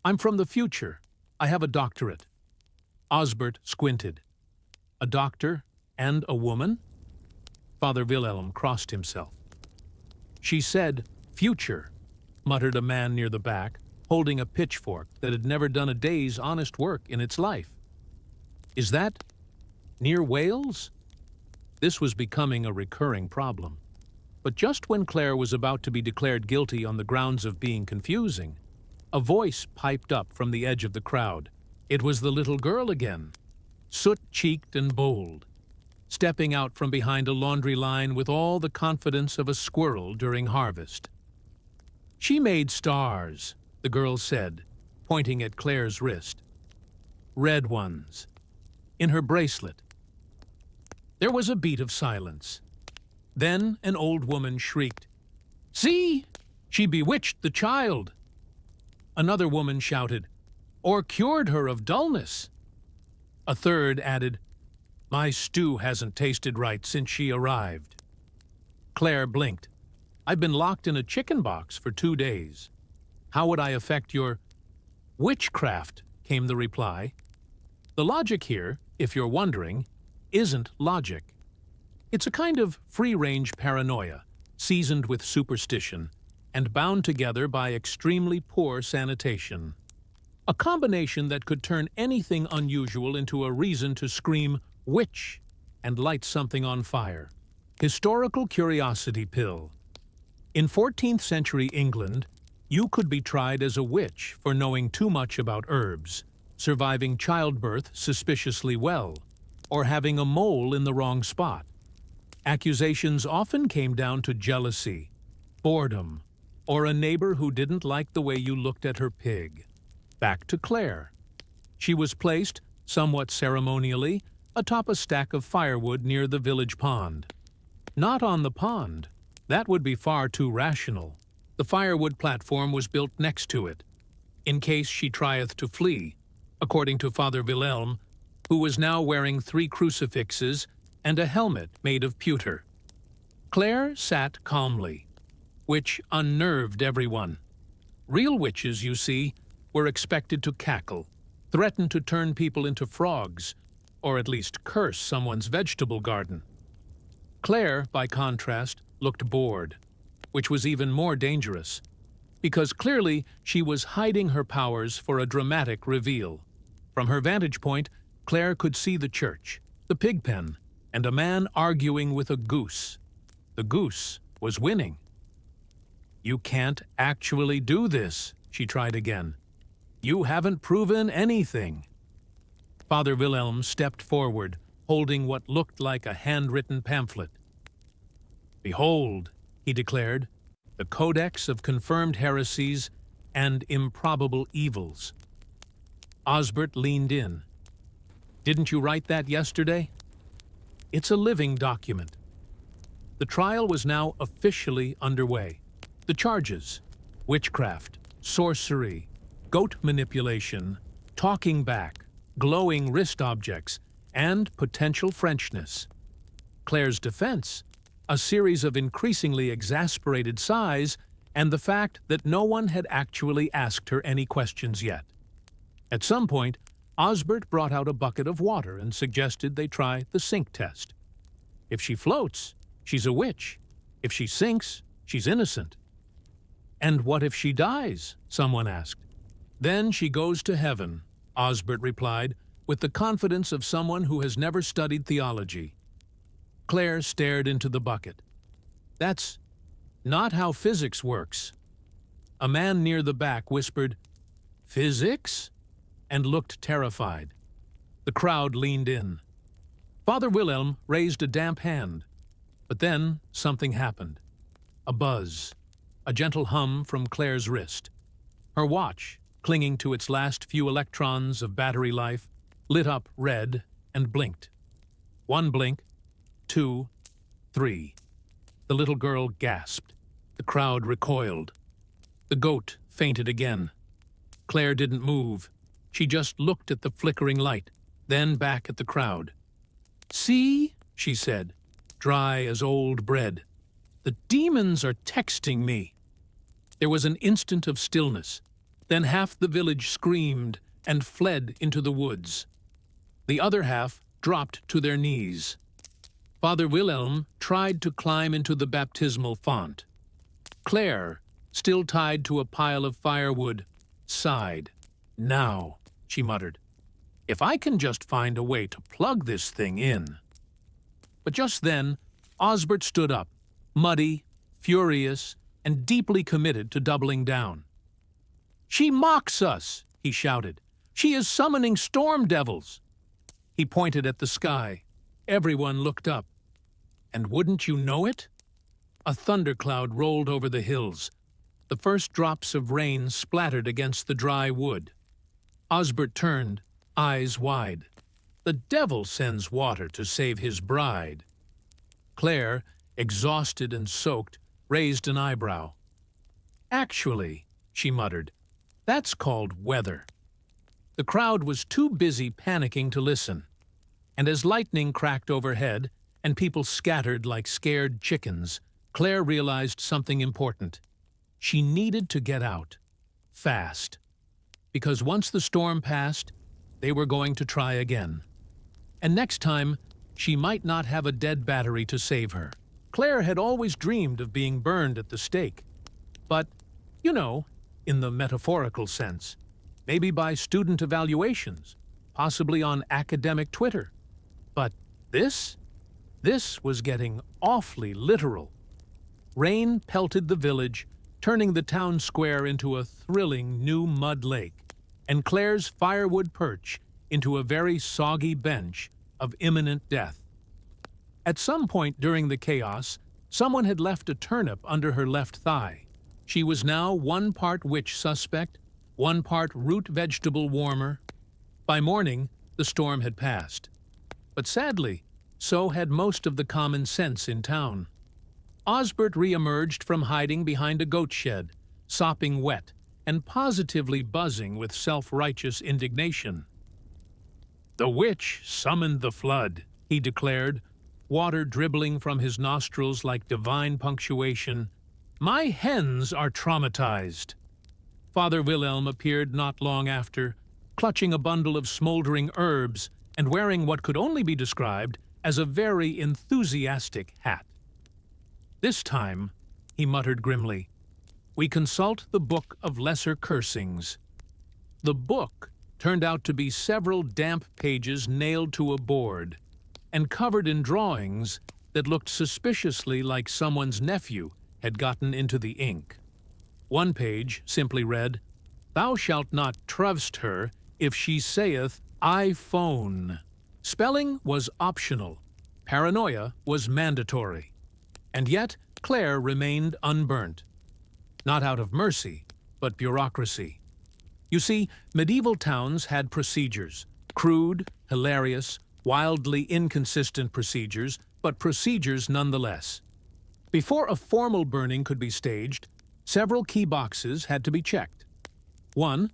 "I'm from the future. I have a doctorate." Osbert squinted. A doctor and a woman? Father Wilhelm crossed himself. "She said, 'future,'" muttered a man near the back, holding a pitchfork that had never done a day's honest work in its life. "Is that near Wales?" This was becoming a recurring problem. But just when Claire was about to be declared guilty on the grounds of being confusing, a voice piped up from the edge of the crowd. It was the little girl again, soot-cheeked and bold, stepping out from behind a laundry line with all the confidence of a squirrel during harvest. "She made stars," the girl said, pointing at Claire's wrist. "Red ones. In her bracelet." There was a beat of silence. Then an old woman shrieked, "See! She bewitched the child!" Another woman shouted, "Or cured her of dullness." A third added, "My stew hasn't tasted right since she arrived." Claire blinked. "I've been locked in a chicken box for 2 days. How would I affect your—" "Witchcraft," came the reply. The logic here, if you're wondering, isn't logic. It's a kind of free-range paranoia, seasoned with superstition, and bound together by extremely poor sanitation. A combination that could turn anything unusual into a reason to scream, "Witch!" and light something on fire. Historical curiosity pill. In 14th century England, you could be tried as a witch for knowing too much about herbs, surviving childbirth suspiciously well, or having a mole in the wrong spot. Accusations often came down to jealousy, boredom, or a neighbor who didn't like the way you looked at her pig. Back to Claire. She was placed, somewhat ceremonially, atop a stack of firewood near the village pond. Not on the pond. That would be far too rational. The firewood platform was built next to it, in case she trieth to flee, according to Father Wilhelm, who was now wearing 3 crucifixes and a helmet made of pewter. Claire sat calmly, which unnerved everyone. Real witches, you see, were expected to cackle, threaten to turn people into frogs, or at least curse someone's vegetable garden. Claire, by contrast, looked bored, which was even more dangerous, because clearly she was hiding her powers for a dramatic reveal. From her vantage point, Claire could see the church, the pig pen, and a man arguing with a goose. The goose was winning. "You can't actually do this," she tried again. "You haven't proven anything." Father Wilhelm stepped forward, holding what looked like a handwritten pamphlet. "Behold," he declared, "the Codex of Confirmed Heresies and Improbable Evils." Osbert leaned in. "Didn't you write that yesterday?" It's a living document. The trial was now officially underway. The charges: witchcraft, sorcery, goat manipulation, talking back, glowing wrist objects, and potential Frenchness. Claire's defense: a series of increasingly exasperated sighs and the fact that no one had actually asked her any questions yet. At some point, Osbert brought out a bucket of water and suggested they try the sink test. If she floats, she's a witch. If she sinks, she's innocent. "And what if she dies?" someone asked. "Then she goes to heaven," Osbert replied, with the confidence of someone who has never studied theology. Claire stared into the bucket. "That's not how physics works." A man near the back whispered, "Physics?" and looked terrified. The crowd leaned in. Father Wilhelm raised a damp hand. But then something happened. A buzz, a gentle hum from Claire's wrist. Her watch, clinging to its last few electrons of battery life, lit up red and blinked. 1 blink, 2, 3. The little girl gasped. The crowd recoiled. The goat fainted again. Claire didn't move. She just looked at the flickering light, then back at the crowd. "See?" she said. dry as old bread. The demons are texting me. There was an instant of stillness. Then half the village screamed and fled into the woods. The other half dropped to their knees. Father Wilhelm tried to climb into the baptismal font. Claire, still tied to a pile of firewood, sighed. "Now," she muttered, "if I can just find a way to plug this thing in." But just then, Osbert stood up, muddy, furious, and deeply committed to doubling down. "She mocks us," he shouted. "She is summoning storm devils." He pointed at the sky. Everyone looked up. And wouldn't you know it? A thundercloud rolled over the hills. The first drops of rain splattered against the dry wood. Osbert turned, eyes wide. The devil sends water to save his bride. Claire, exhausted and soaked, raised an eyebrow. "Actually," she muttered, "that's called weather." The crowd was too busy panicking to listen, and as lightning cracked overhead and people scattered like scared chickens, Claire realized something important. She needed to get out. Fast. Because once the storm passed, they were going to try again. And next time, she might not have a dead battery to save her. Claire had always dreamed of being burned at the stake. But, you know, in the metaphorical sense, maybe by student evaluations, possibly on academic Twitter. But this was getting awfully literal. Rain pelted the village, turning the town square into a thrilling new mud lake, and Claire's firewood perch into a very soggy bench of imminent death. At some point during the chaos, someone had left a turnip under her left thigh. She was now 1 part witch suspect, 1 part root vegetable warmer. By morning, the storm had passed. But sadly, so had most of the common sense in town. Osbert re-emerged from hiding behind a goat shed, sopping wet and positively buzzing with self-righteous indignation. "The witch summoned the flood," he declared, water dribbling from his nostrils like divine punctuation. "My hens are traumatized." Father Wilhelm appeared not long after, clutching a bundle of smoldering herbs and wearing what could only be described as a very enthusiastic hat. "This time," he muttered grimly, "we consult the Book of Lesser Cursings." The book turned out to be several damp pages nailed to a board and covered in drawings that looked suspiciously like someone's nephew had gotten into the ink. One page simply read, "Thou shalt not trust her if she saith, I phone." Spelling was optional. Paranoia was mandatory. And yet, Claire remained unburnt. Not out of mercy, but bureaucracy. You see, medieval towns had procedures. Crude, hilarious, wildly inconsistent procedures, but procedures nonetheless. Before a formal burning could be staged, several key boxes had to be checked. 1.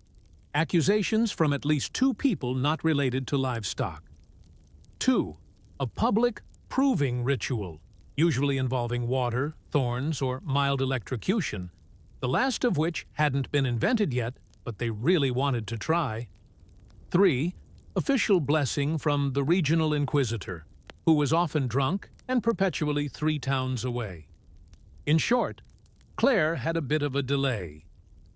Accusations from at least 2 people not related to livestock. 2. A public proving ritual, usually involving water, thorns, or mild electrocution, the last of which hadn't been invented yet, but they really wanted to try. 3. Official blessing from the regional inquisitor, who was often drunk and perpetually 3 towns away. In short, Claire had a bit of a delay,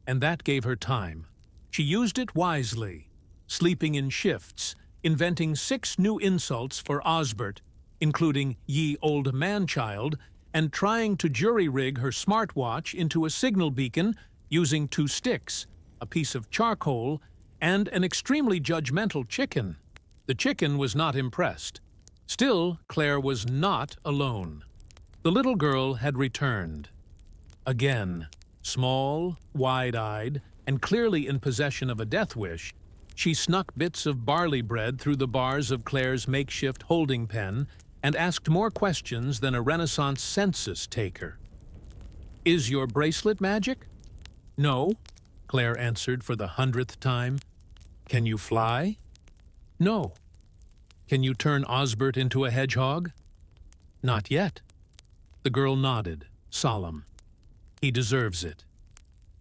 and that gave her time. She used it wisely, sleeping in shifts, inventing 6 new insults for Osbert, including "ye old man-child," and trying to jury-rig her smartwatch into a signal beacon using 2 sticks, a piece of charcoal, and an extremely judgmental chicken. The chicken was not impressed. Still, Claire was not alone. The little girl had returned. Again, small, wide-eyed, and clearly in possession of a death wish, she snuck bits of barley bread through the bars of Claire's makeshift holding pen and asked more questions than a Renaissance census taker. "Is your bracelet magic?" "No," Claire answered for the 100th time. "Can you fly?" "No." "Can you turn Osbert into a hedgehog?" Not yet. The girl nodded, solemn. He deserves it.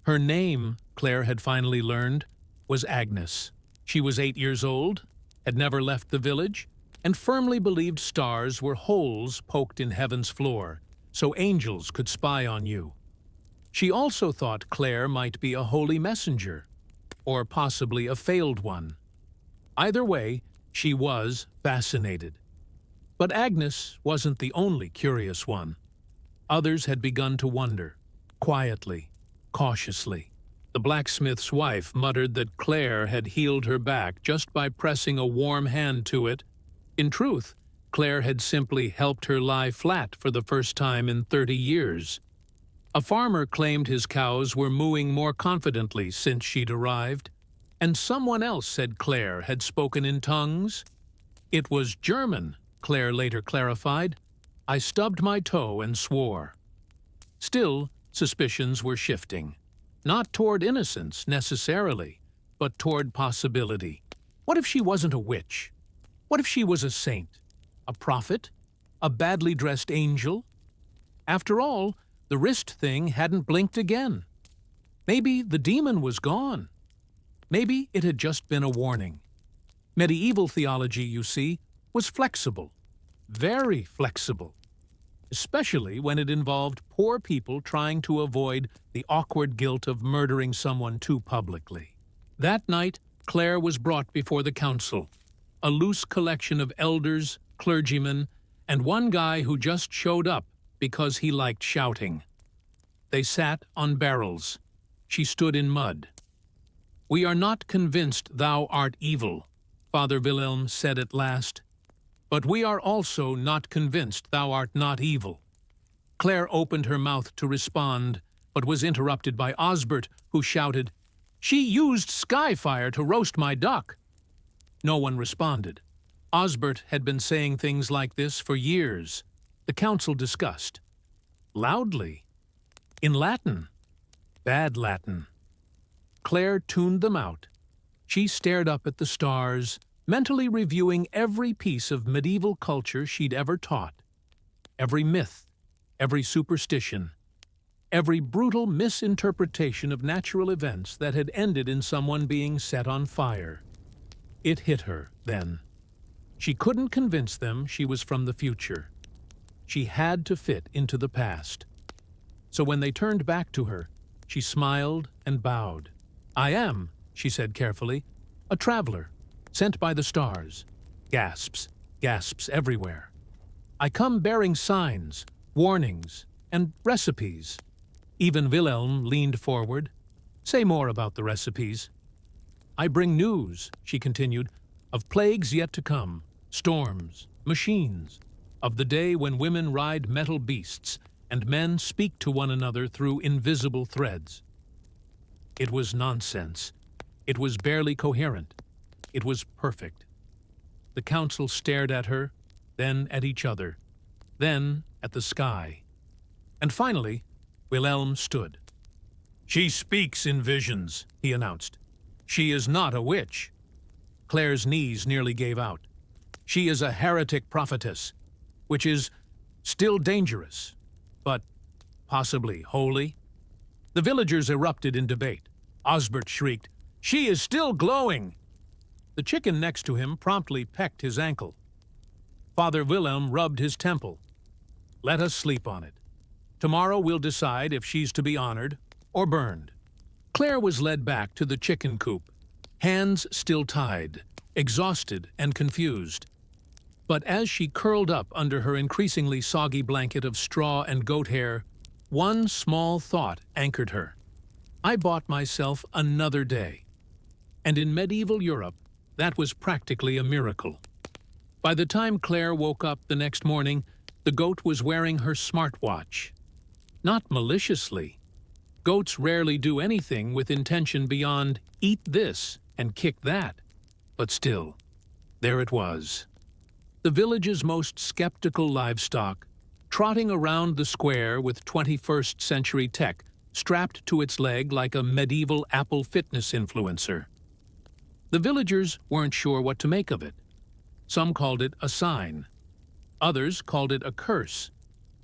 Her name, Claire had finally learned, was Agnes. She was 8 years old, had never left the village, and firmly believed stars were holes poked in heaven's floor, so angels could spy on you. She also thought Claire might be a holy messenger, or possibly a failed one. Either way, she was fascinated. But Agnes wasn't the only curious one. Others had begun to wonder, quietly, cautiously. The blacksmith's wife muttered that Claire had healed her back just by pressing a warm hand to it. In truth, Claire had simply helped her lie flat for the first time in 30 years. A farmer claimed his cows were mooing more confidently since she'd arrived, and someone else said Claire had spoken in tongues. It was German, Claire later clarified. I stubbed my toe and swore. Still, suspicions were shifting. Not toward innocence, necessarily, but toward possibility. What if she wasn't a witch? What if she was a saint? A prophet? A badly dressed angel? After all, the wrist thing hadn't blinked again. Maybe the demon was gone. Maybe it had just been a warning. Medieval theology, you see, was flexible. Very flexible. Especially when it involved poor people trying to avoid the awkward guilt of murdering someone too publicly. That night, Claire was brought before the council, a loose collection of elders, clergymen, and one guy who just showed up because he liked shouting. They sat on barrels. She stood in mud. We are not convinced thou art evil, Father Wilhelm said at last. But we are also not convinced thou art not evil. Claire opened her mouth to respond, but was interrupted by Osbert, who shouted, She used skyfire to roast my duck. No one responded. Osbert had been saying things like this for years. The council discussed. Loudly. In Latin. Bad Latin. Claire tuned them out. She stared up at the stars, mentally reviewing every piece of medieval culture she'd ever taught. Every myth, every superstition, every brutal misinterpretation of natural events that had ended in someone being set on fire. It hit her, then. She couldn't convince them she was from the future. She had to fit into the past. So when they turned back to her, she smiled and bowed. I am, she said carefully, a traveler, sent by the stars. Gasps, gasps everywhere. I come bearing signs, warnings, and recipes. Even Wilhelm leaned forward. Say more about the recipes. I bring news, she continued, of plagues yet to come, storms, machines, of the day when women ride metal beasts and men speak to one another through invisible threads. It was nonsense. It was barely coherent. It was perfect. The council stared at her, then at each other, then at the sky. And finally, Wilhelm stood. She speaks in visions, he announced. She is not a witch. Claire's knees nearly gave out. She is a heretic prophetess, which is still dangerous, but possibly holy. The villagers erupted in debate. Osbert shrieked, She is still glowing! The chicken next to him promptly pecked his ankle. Father Wilhelm rubbed his temple. Let us sleep on it. Tomorrow we'll decide if she's to be honored or burned. Claire was led back to the chicken coop, hands still tied, exhausted and confused. But as she curled up under her increasingly soggy blanket of straw and goat hair, one small thought anchored her. I bought myself another day. And in medieval Europe, that was practically a miracle. By the time Claire woke up the next morning, the goat was wearing her smartwatch. Not maliciously. Goats rarely do anything with intention beyond eat this and kick that. But still, there it was. The village's most skeptical livestock, trotting around the square with 21st century tech strapped to its leg like a medieval Apple fitness influencer. The villagers weren't sure what to make of it. Some called it a sign. Others called it a curse.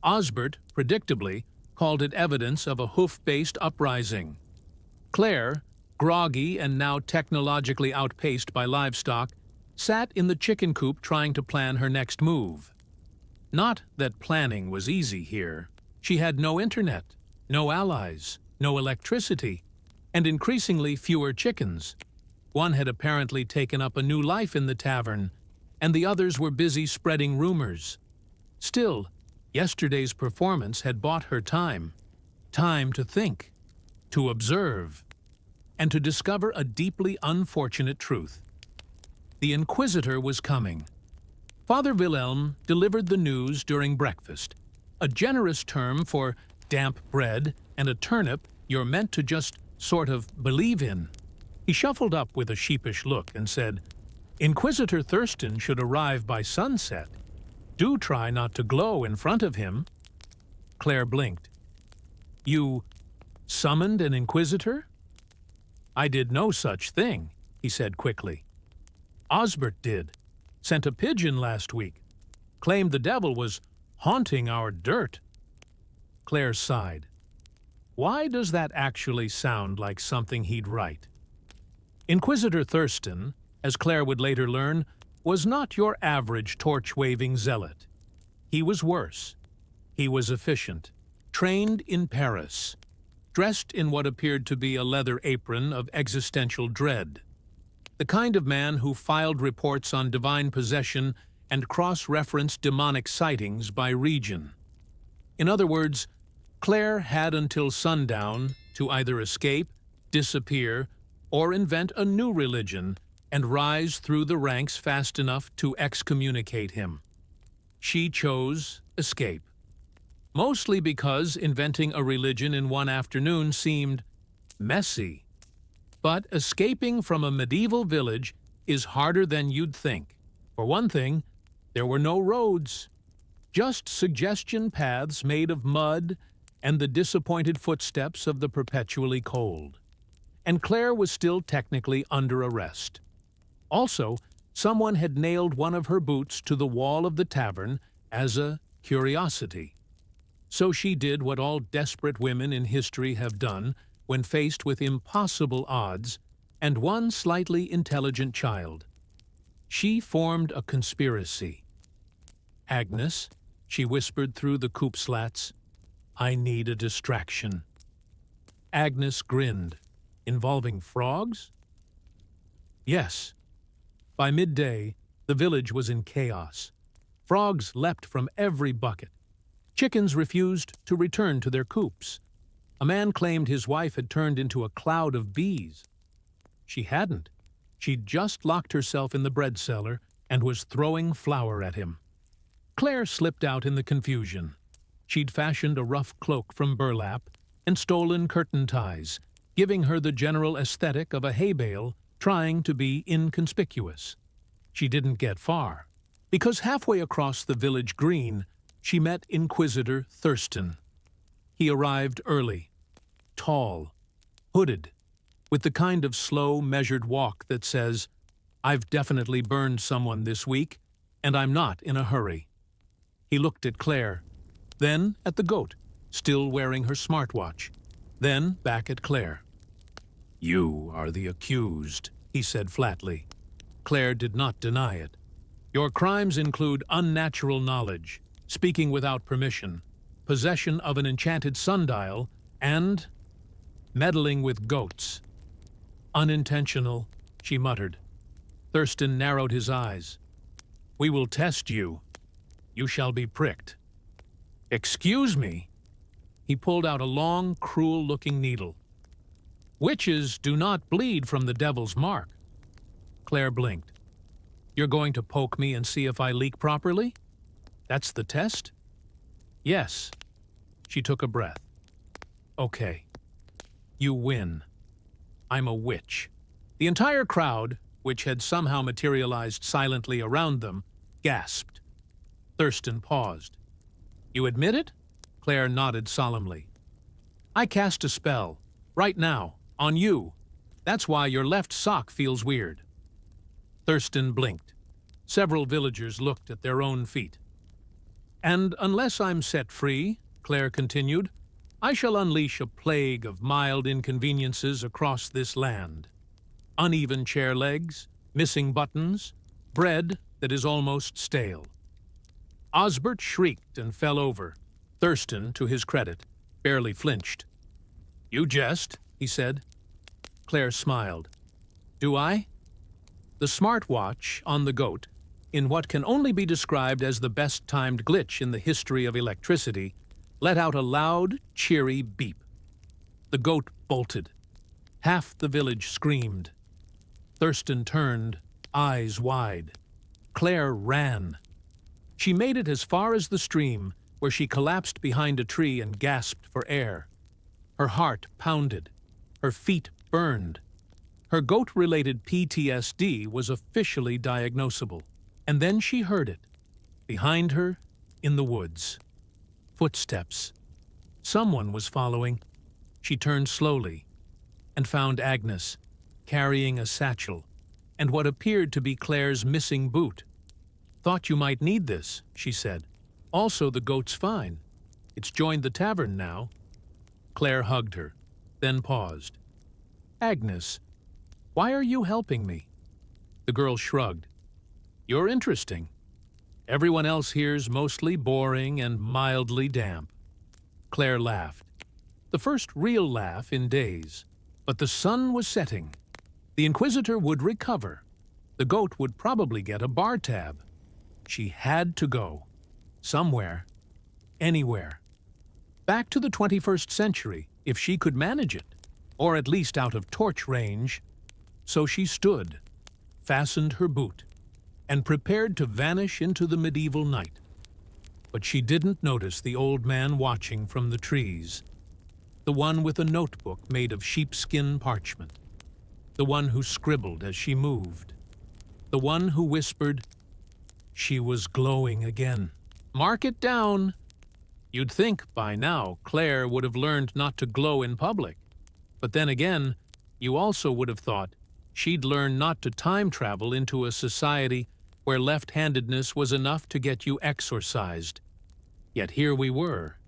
Osbert, predictably, called it evidence of a hoof-based uprising. Claire, groggy and now technologically outpaced by livestock, sat in the chicken coop trying to plan her next move. Not that planning was easy here. She had no internet, no allies, no electricity, and increasingly fewer chickens. One had apparently taken up a new life in the tavern, and the others were busy spreading rumors. Still, yesterday's performance had bought her time. Time to think, to observe, and to discover a deeply unfortunate truth. The Inquisitor was coming. Father Wilhelm delivered the news during breakfast, a generous term for damp bread and a turnip you're meant to just sort of believe in. He shuffled up with a sheepish look and said, "Inquisitor Thurston should arrive by sunset. Do try not to glow in front of him." Claire blinked. "You summoned an Inquisitor?" "I did no such thing," he said quickly. "Osbert did. Sent a pigeon last week. Claimed the devil was haunting our dirt." Claire sighed. Why does that actually sound like something he'd write? Inquisitor Thurston, as Claire would later learn, was not your average torch-waving zealot. He was worse. He was efficient, trained in Paris, dressed in what appeared to be a leather apron of existential dread. The kind of man who filed reports on divine possession and cross-referenced demonic sightings by region. In other words, Claire had until sundown to either escape, disappear, or invent a new religion and rise through the ranks fast enough to excommunicate him. She chose escape. Mostly because inventing a religion in one afternoon seemed messy. But escaping from a medieval village is harder than you'd think. For one thing, there were no roads, just suggestion paths made of mud and the disappointed footsteps of the perpetually cold. And Claire was still technically under arrest. Also, someone had nailed one of her boots to the wall of the tavern as a curiosity. So she did what all desperate women in history have done when faced with impossible odds and one slightly intelligent child. She formed a conspiracy. "Agnes," she whispered through the coop slats, "I need a distraction." Agnes grinned. "Involving frogs?" "Yes." By midday, the village was in chaos. Frogs leapt from every bucket. Chickens refused to return to their coops. A man claimed his wife had turned into a cloud of bees. She hadn't. She'd just locked herself in the bread cellar and was throwing flour at him. Claire slipped out in the confusion. She'd fashioned a rough cloak from burlap and stolen curtain ties, giving her the general aesthetic of a hay bale trying to be inconspicuous. She didn't get far, because halfway across the village green, she met Inquisitor Thurston. He arrived early, tall, hooded, with the kind of slow, measured walk that says, "I've definitely burned someone this week, and I'm not in a hurry." He looked at Claire, then at the goat, still wearing her smartwatch, then back at Claire. "You are the accused," he said flatly. Claire did not deny it. "Your crimes include unnatural knowledge, speaking without permission, possession of an enchanted sundial, and meddling with goats." "Unintentional," she muttered. Thurston narrowed his eyes. "We will test you. You shall be pricked." "Excuse me?" He pulled out a long, cruel-looking needle. "Witches do not bleed from the devil's mark." Claire blinked. "You're going to poke me and see if I leak properly? That's the test?" "Yes." She took a breath. "Okay. You win. I'm a witch." The entire crowd, which had somehow materialized silently around them, gasped. Thurston paused. "You admit it?" Claire nodded solemnly. "I cast a spell, right now, on you. That's why your left sock feels weird." Thurston blinked. Several villagers looked at their own feet. And unless I'm set free, Claire continued, I shall unleash a plague of mild inconveniences across this land. Uneven chair legs, missing buttons, bread that is almost stale. Osbert shrieked and fell over. Thurston, to his credit, barely flinched. You jest, he said. Claire smiled. Do I? The smartwatch on the goat, in what can only be described as the best-timed glitch in the history of electricity, let out a loud, cheery beep. The goat bolted. Half the village screamed. Thurston turned, eyes wide. Claire ran. She made it as far as the stream, where she collapsed behind a tree and gasped for air. Her heart pounded. Her feet burned. Her goat-related PTSD was officially diagnosable. And then she heard it. Behind her, in the woods. Footsteps. Someone was following. She turned slowly and found Agnes, carrying a satchel and what appeared to be Claire's missing boot. Thought you might need this, she said. Also, the goat's fine. It's joined the tavern now. Claire hugged her, then paused. Agnes, why are you helping me? The girl shrugged. You're interesting. Everyone else here's mostly boring and mildly damp. Claire laughed. The first real laugh in days. But the sun was setting. The Inquisitor would recover. The goat would probably get a bar tab. She had to go. Somewhere. Anywhere. Back to the 21st century, if she could manage it. Or at least out of torch range. So she stood, fastened her boot, and prepared to vanish into the medieval night. But she didn't notice the old man watching from the trees. The one with a notebook made of sheepskin parchment. The one who scribbled as she moved. The one who whispered, she was glowing again. Mark it down. You'd think by now Claire would have learned not to glow in public. But then again, you also would have thought she'd learn not to time travel into a society where left-handedness was enough to get you exorcised. Yet here we were,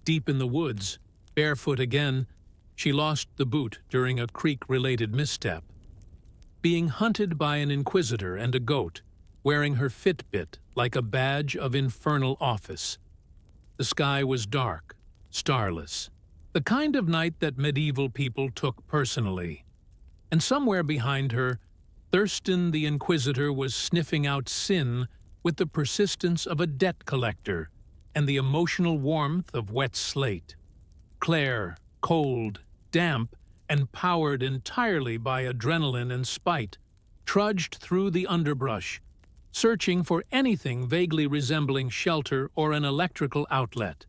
deep in the woods, barefoot again. She lost the boot during a creek-related misstep. Being hunted by an Inquisitor and a goat, wearing her Fitbit like a badge of infernal office. The sky was dark, starless, the kind of night that medieval people took personally. And somewhere behind her, Thurston the Inquisitor was sniffing out sin with the persistence of a debt collector and the emotional warmth of wet slate. Claire, cold, damp, and powered entirely by adrenaline and spite, trudged through the underbrush, searching for anything vaguely resembling shelter or an electrical outlet.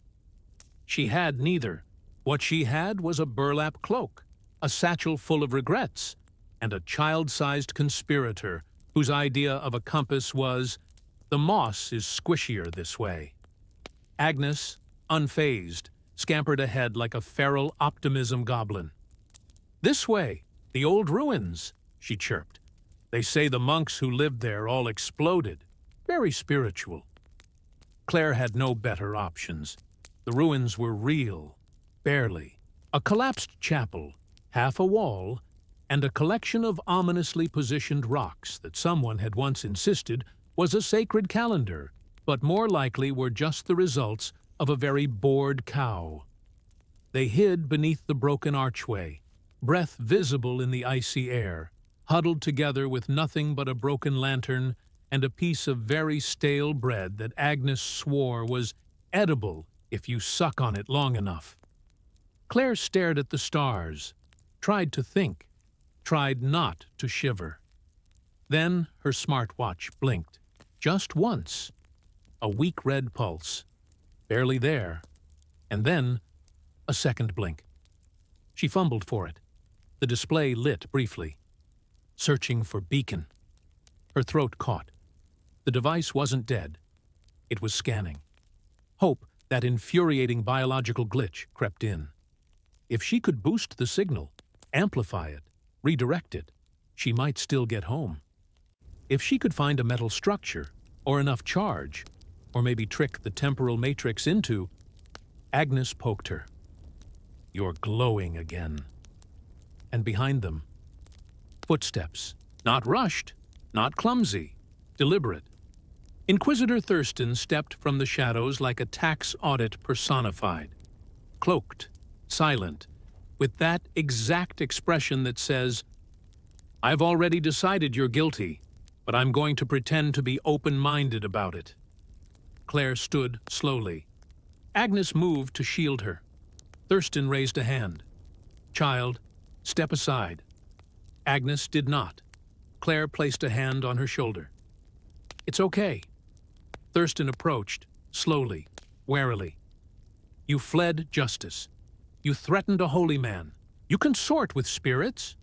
She had neither. What she had was a burlap cloak, a satchel full of regrets, and a child-sized conspirator whose idea of a compass was, the moss is squishier this way. Agnes, unfazed, scampered ahead like a feral optimism goblin. This way, the old ruins, she chirped. They say the monks who lived there all exploded. Very spiritual. Claire had no better options. The ruins were real, barely. A collapsed chapel, half a wall, and a collection of ominously positioned rocks that someone had once insisted was a sacred calendar, but more likely were just the results of a very bored cow. They hid beneath the broken archway, breath visible in the icy air, huddled together with nothing but a broken lantern and a piece of very stale bread that Agnes swore was edible if you suck on it long enough. Claire stared at the stars, tried to think, tried not to shiver. Then her smartwatch blinked, just once. A weak red pulse, barely there, and then a second blink. She fumbled for it. The display lit briefly. Searching for beacon. Her throat caught. The device wasn't dead. It was scanning. Hope, that infuriating biological glitch, crept in. If she could boost the signal, amplify it, redirect it, she might still get home. If she could find a metal structure, or enough charge, or maybe trick the temporal matrix into. Agnes poked her. "You're glowing again." And behind them, footsteps, not rushed, not clumsy, deliberate. Inquisitor Thurston stepped from the shadows like a tax audit personified, cloaked, silent, with that exact expression that says, "I've already decided you're guilty, but I'm going to pretend to be open-minded about it." Claire stood slowly. Agnes moved to shield her. Thurston raised a hand. "Child, step aside." Agnes did not. Claire placed a hand on her shoulder. "It's okay." Thurston approached, slowly, warily. "You fled justice. You threatened a holy man. You consort with spirits."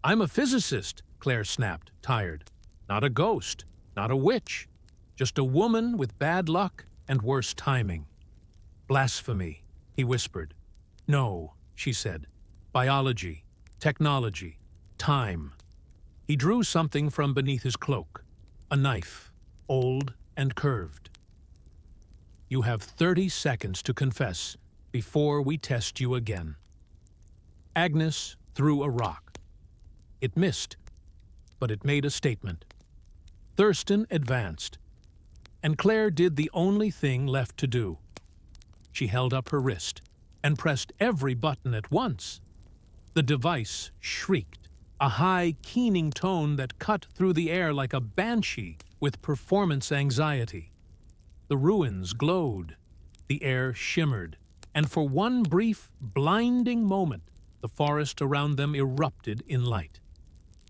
"I'm a physicist," Claire snapped, tired. "Not a ghost, not a witch. Just a woman with bad luck and worse timing." "Blasphemy," he whispered. "No," she said. "Biology, technology, time." He drew something from beneath his cloak. A knife, old and curved. "You have 30 seconds to confess before we test you again." Agnes threw a rock. It missed, but it made a statement. Thurston advanced, and Claire did the only thing left to do. She held up her wrist and pressed every button at once. The device shrieked, a high, keening tone that cut through the air like a banshee with performance anxiety. The ruins glowed, the air shimmered, and for one brief, blinding moment, the forest around them erupted in light.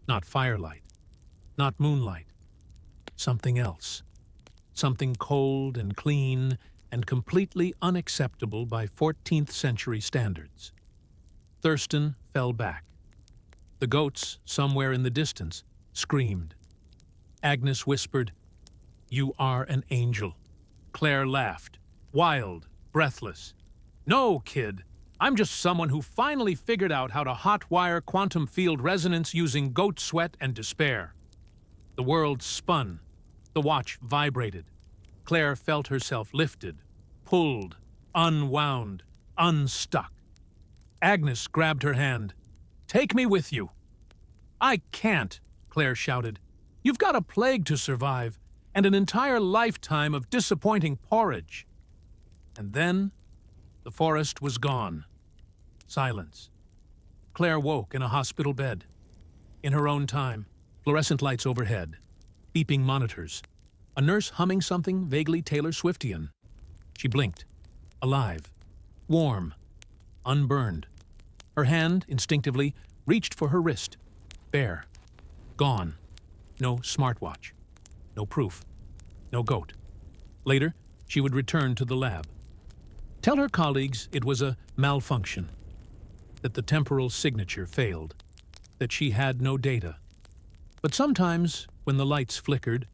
Not firelight, not moonlight, something else. Something cold and clean and completely unacceptable by 14th century standards. Thurston fell back. The goats, somewhere in the distance, screamed. Agnes whispered, "You are an angel." Claire laughed, wild, breathless. "No, kid. I'm just someone who finally figured out how to hotwire quantum field resonance using goat sweat and despair." The world spun. The watch vibrated. Claire felt herself lifted, pulled, unwound, unstuck. Agnes grabbed her hand. "Take me with you." "I can't," Claire shouted. "You've got a plague to survive, and an entire lifetime of disappointing porridge." And then the forest was gone. Silence. Claire woke in a hospital bed. In her own time, fluorescent lights overhead, beeping monitors, a nurse humming something vaguely Taylor Swiftian. She blinked. Alive. Warm. Unburned. Her hand, instinctively, reached for her wrist. Bare. Gone. No smartwatch. No proof. No goat. Later, she would return to the lab. Tell her colleagues it was a malfunction. That the temporal signature failed. That she had no data. But sometimes, when the lights flickered,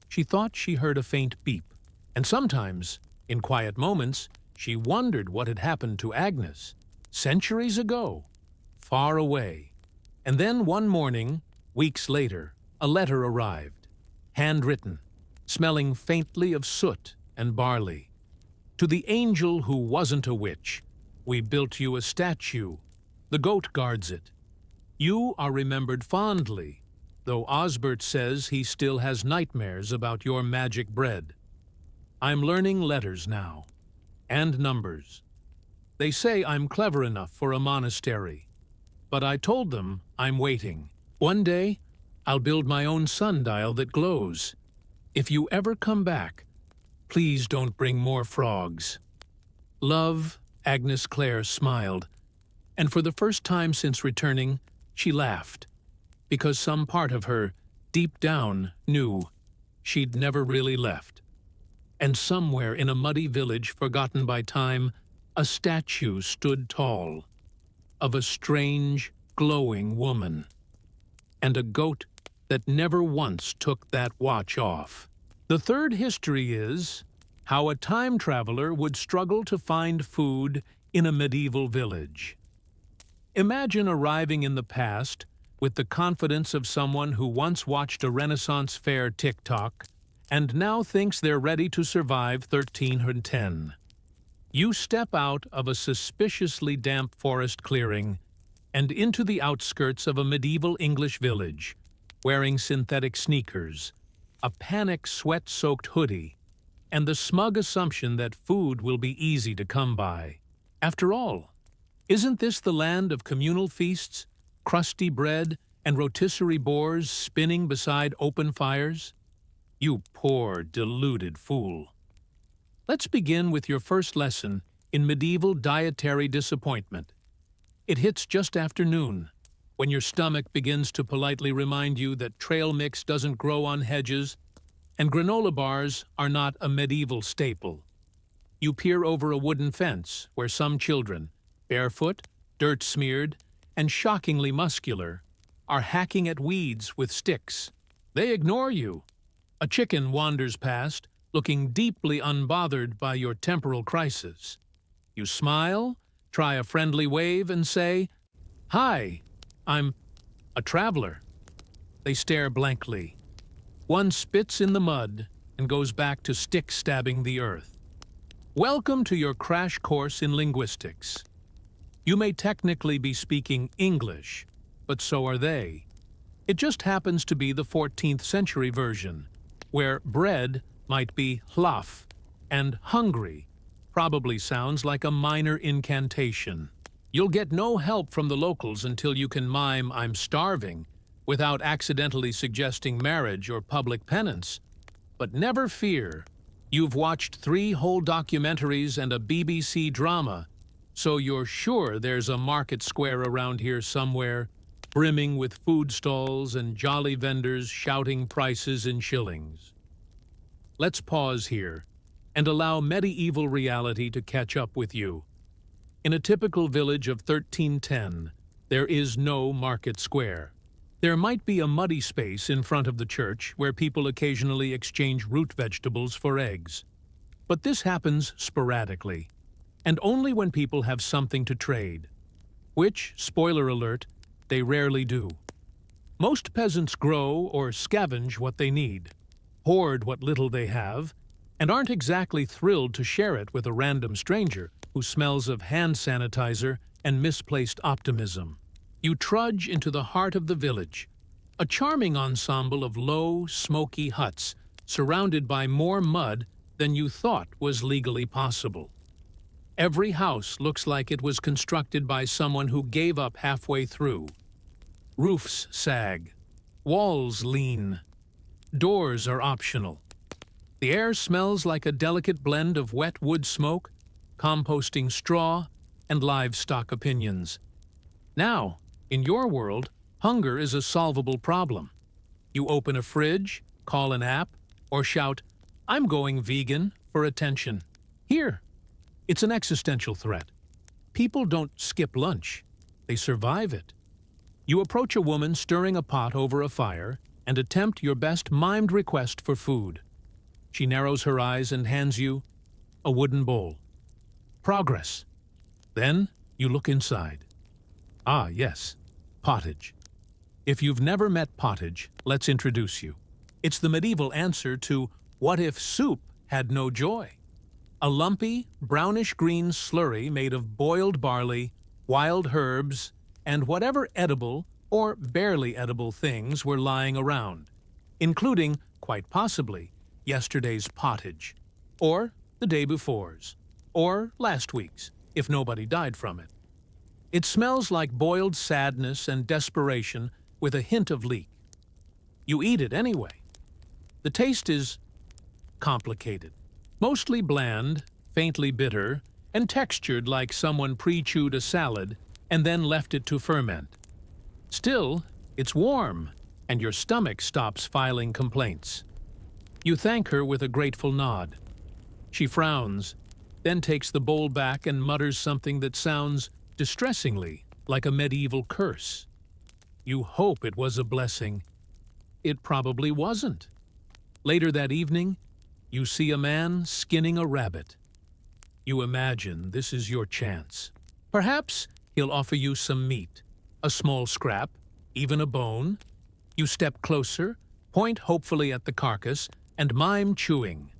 she thought she heard a faint beep. And sometimes, in quiet moments, she wondered what had happened to Agnes, centuries ago, far away. And then one morning, weeks later, a letter arrived, handwritten, smelling faintly of soot and barley. "To the angel who wasn't a witch, we built you a statue. The goat guards it. You are remembered fondly, though Osbert says he still has nightmares about your magic bread. I'm learning letters now, and numbers. They say I'm clever enough for a monastery, but I told them I'm waiting. One day, I'll build my own sundial that glows. If you ever come back, please don't bring more frogs." Love, Agnes Claire smiled, and for the first time since returning, she laughed, because some part of her, deep down, knew she'd never really left. And somewhere in a muddy village forgotten by time, a statue stood tall, of a strange, glowing woman, and a goat that never once took that watch off. The third history is how a time traveler would struggle to find food in a medieval village. Imagine arriving in the past with the confidence of someone who once watched a Renaissance fair TikTok and now thinks they're ready to survive 1310. You step out of a suspiciously damp forest clearing and into the outskirts of a medieval English village, wearing synthetic sneakers, a panic sweat-soaked hoodie, and the smug assumption that food will be easy to come by. After all, isn't this the land of communal feasts, crusty bread, and rotisserie boars spinning beside open fires? You poor, deluded fool. Let's begin with your first lesson in medieval dietary disappointment. It hits just after noon, when your stomach begins to politely remind you that trail mix doesn't grow on hedges and granola bars are not a medieval staple. You peer over a wooden fence where some children, barefoot, dirt-smeared, and shockingly muscular, are hacking at weeds with sticks. They ignore you. A chicken wanders past, looking deeply unbothered by your temporal crisis. You smile, try a friendly wave, and say, "Hi, I'm a traveler." They stare blankly. One spits in the mud and goes back to stick-stabbing the earth. Welcome to your crash course in linguistics. You may technically be speaking English, but so are they. It just happens to be the 14th century version, where bread might be hlaf, and hungry probably sounds like a minor incantation. You'll get no help from the locals until you can mime "I'm starving" without accidentally suggesting marriage or public penance. But never fear, you've watched 3 whole documentaries and a BBC drama, so you're sure there's a market square around here somewhere, brimming with food stalls and jolly vendors shouting prices in shillings. Let's pause here and allow medieval reality to catch up with you. In a typical village of 1310, there is no market square. There might be a muddy space in front of the church where people occasionally exchange root vegetables for eggs. But this happens sporadically, and only when people have something to trade, which, spoiler alert, they rarely do. Most peasants grow or scavenge what they need, hoard what little they have, and aren't exactly thrilled to share it with a random stranger who smells of hand sanitizer and misplaced optimism. You trudge into the heart of the village, a charming ensemble of low, smoky huts surrounded by more mud than you thought was legally possible. Every house looks like it was constructed by someone who gave up halfway through. Roofs sag, walls lean, doors are optional. The air smells like a delicate blend of wet wood smoke, composting straw, and livestock opinions. Now, in your world, hunger is a solvable problem. You open a fridge, call an app, or shout, "I'm going vegan," for attention. Here, it's an existential threat. People don't skip lunch. They survive it. You approach a woman stirring a pot over a fire and attempt your best mimed request for food. She narrows her eyes and hands you a wooden bowl. Progress. Then you look inside. Ah, yes, pottage. If you've never met pottage, let's introduce you. It's the medieval answer to "What if soup had no joy?" A lumpy, brownish-green slurry made of boiled barley, wild herbs, and whatever edible or barely edible things were lying around, including, quite possibly, yesterday's pottage, or the day before's, or last week's, if nobody died from it. It smells like boiled sadness and desperation with a hint of leek. You eat it anyway. The taste is complicated, mostly bland, faintly bitter, and textured like someone pre-chewed a salad and then left it to ferment. Still, it's warm, and your stomach stops filing complaints. You thank her with a grateful nod. She frowns, then takes the bowl back and mutters something that sounds distressingly like a medieval curse. You hope it was a blessing. It probably wasn't. Later that evening, you see a man skinning a rabbit. You imagine this is your chance. Perhaps he'll offer you some meat, a small scrap, even a bone. You step closer, point hopefully at the carcass, and mime chewing.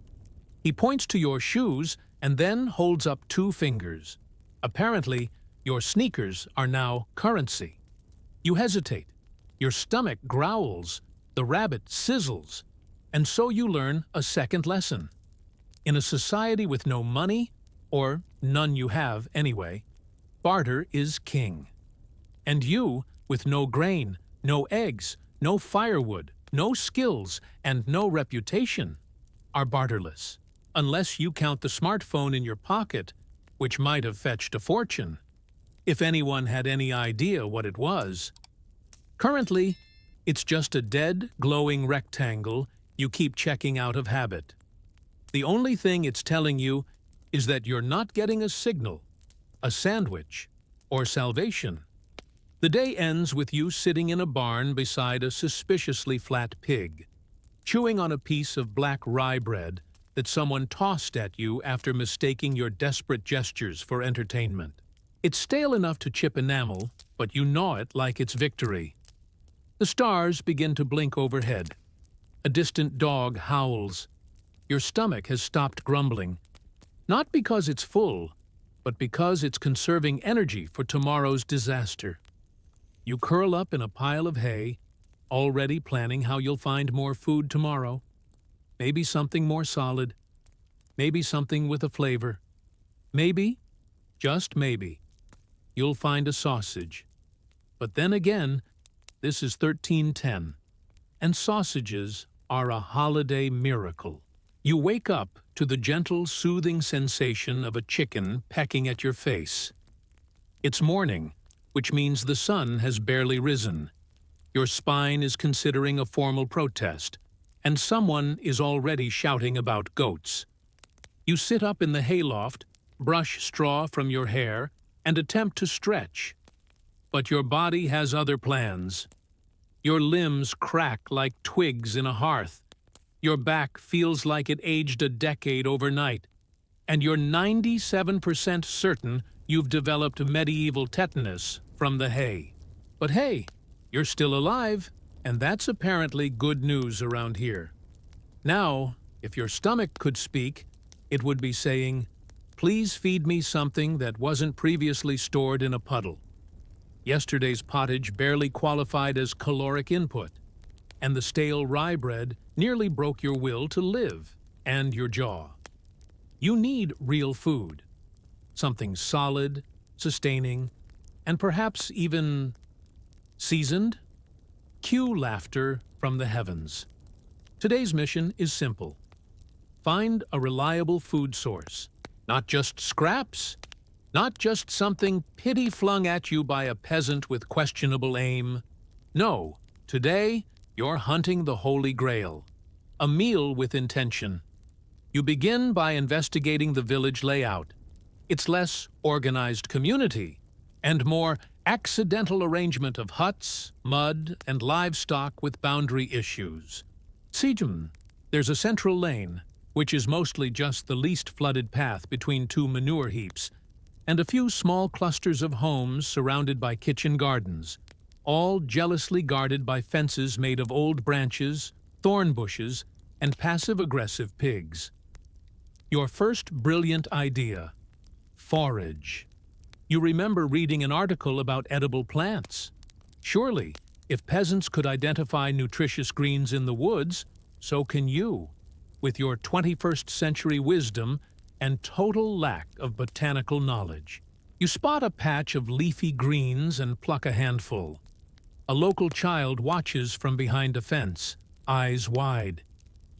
He points to your shoes and then holds up 2 fingers. Apparently, your sneakers are now currency. You hesitate. Your stomach growls. The rabbit sizzles. And so you learn a second lesson. In a society with no money, or none you have anyway, barter is king. And you, with no grain, no eggs, no firewood, no skills, and no reputation, are barterless, unless you count the smartphone in your pocket, which might have fetched a fortune, if anyone had any idea what it was. Currently, it's just a dead, glowing rectangle you keep checking out of habit. The only thing it's telling you is that you're not getting a signal, a sandwich, or salvation. The day ends with you sitting in a barn beside a suspiciously flat pig, chewing on a piece of black rye bread that someone tossed at you after mistaking your desperate gestures for entertainment. It's stale enough to chip enamel, but you gnaw it like it's victory. The stars begin to blink overhead. A distant dog howls. Your stomach has stopped grumbling, not because it's full, but because it's conserving energy for tomorrow's disaster. You curl up in a pile of hay, already planning how you'll find more food tomorrow. Maybe something more solid. Maybe something with a flavor. Maybe, just maybe, you'll find a sausage. But then again, this is 1310, and sausages are a holiday miracle. You wake up to the gentle, soothing sensation of a chicken pecking at your face. It's morning, which means the sun has barely risen. Your spine is considering a formal protest, and someone is already shouting about goats. You sit up in the hayloft, brush straw from your hair, and attempt to stretch. But your body has other plans. Your limbs crack like twigs in a hearth. Your back feels like it aged a decade overnight, and you're 97% certain you've developed medieval tetanus from the hay. But hey, you're still alive, and that's apparently good news around here. Now, if your stomach could speak, it would be saying, "Please feed me something that wasn't previously stored in a puddle." Yesterday's pottage barely qualified as caloric input, and the stale rye bread nearly broke your will to live and your jaw. You need real food, something solid, sustaining, and perhaps even seasoned. Cue laughter from the heavens. Today's mission is simple. Find a reliable food source, not just scraps, not just something pity flung at you by a peasant with questionable aim. No, today, you're hunting the Holy Grail, a meal with intention. You begin by investigating the village layout. It's less organized community and more accidental arrangement of huts, mud, and livestock with boundary issues. Sejum, there's a central lane, which is mostly just the least flooded path between 2 manure heaps, and a few small clusters of homes surrounded by kitchen gardens, all jealously guarded by fences made of old branches, thorn bushes, and passive-aggressive pigs. Your first brilliant idea: forage. You remember reading an article about edible plants. Surely, if peasants could identify nutritious greens in the woods, so can you, with your 21st century wisdom and total lack of botanical knowledge. You spot a patch of leafy greens and pluck a handful. A local child watches from behind a fence, eyes wide.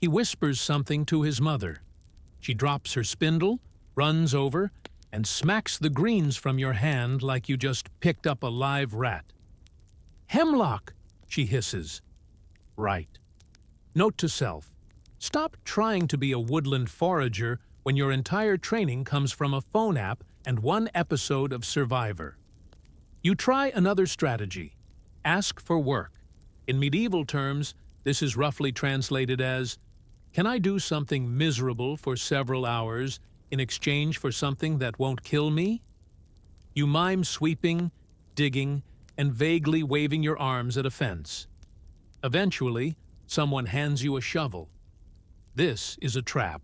He whispers something to his mother. She drops her spindle, runs over, and smacks the greens from your hand like you just picked up a live rat. "Hemlock," she hisses. Right. Note to self: stop trying to be a woodland forager when your entire training comes from a phone app and 1 episode of Survivor. You try another strategy. Ask for work. In medieval terms, this is roughly translated as, "Can I do something miserable for several hours in exchange for something that won't kill me?" You mime sweeping, digging, and vaguely waving your arms at a fence. Eventually, someone hands you a shovel. This is a trap.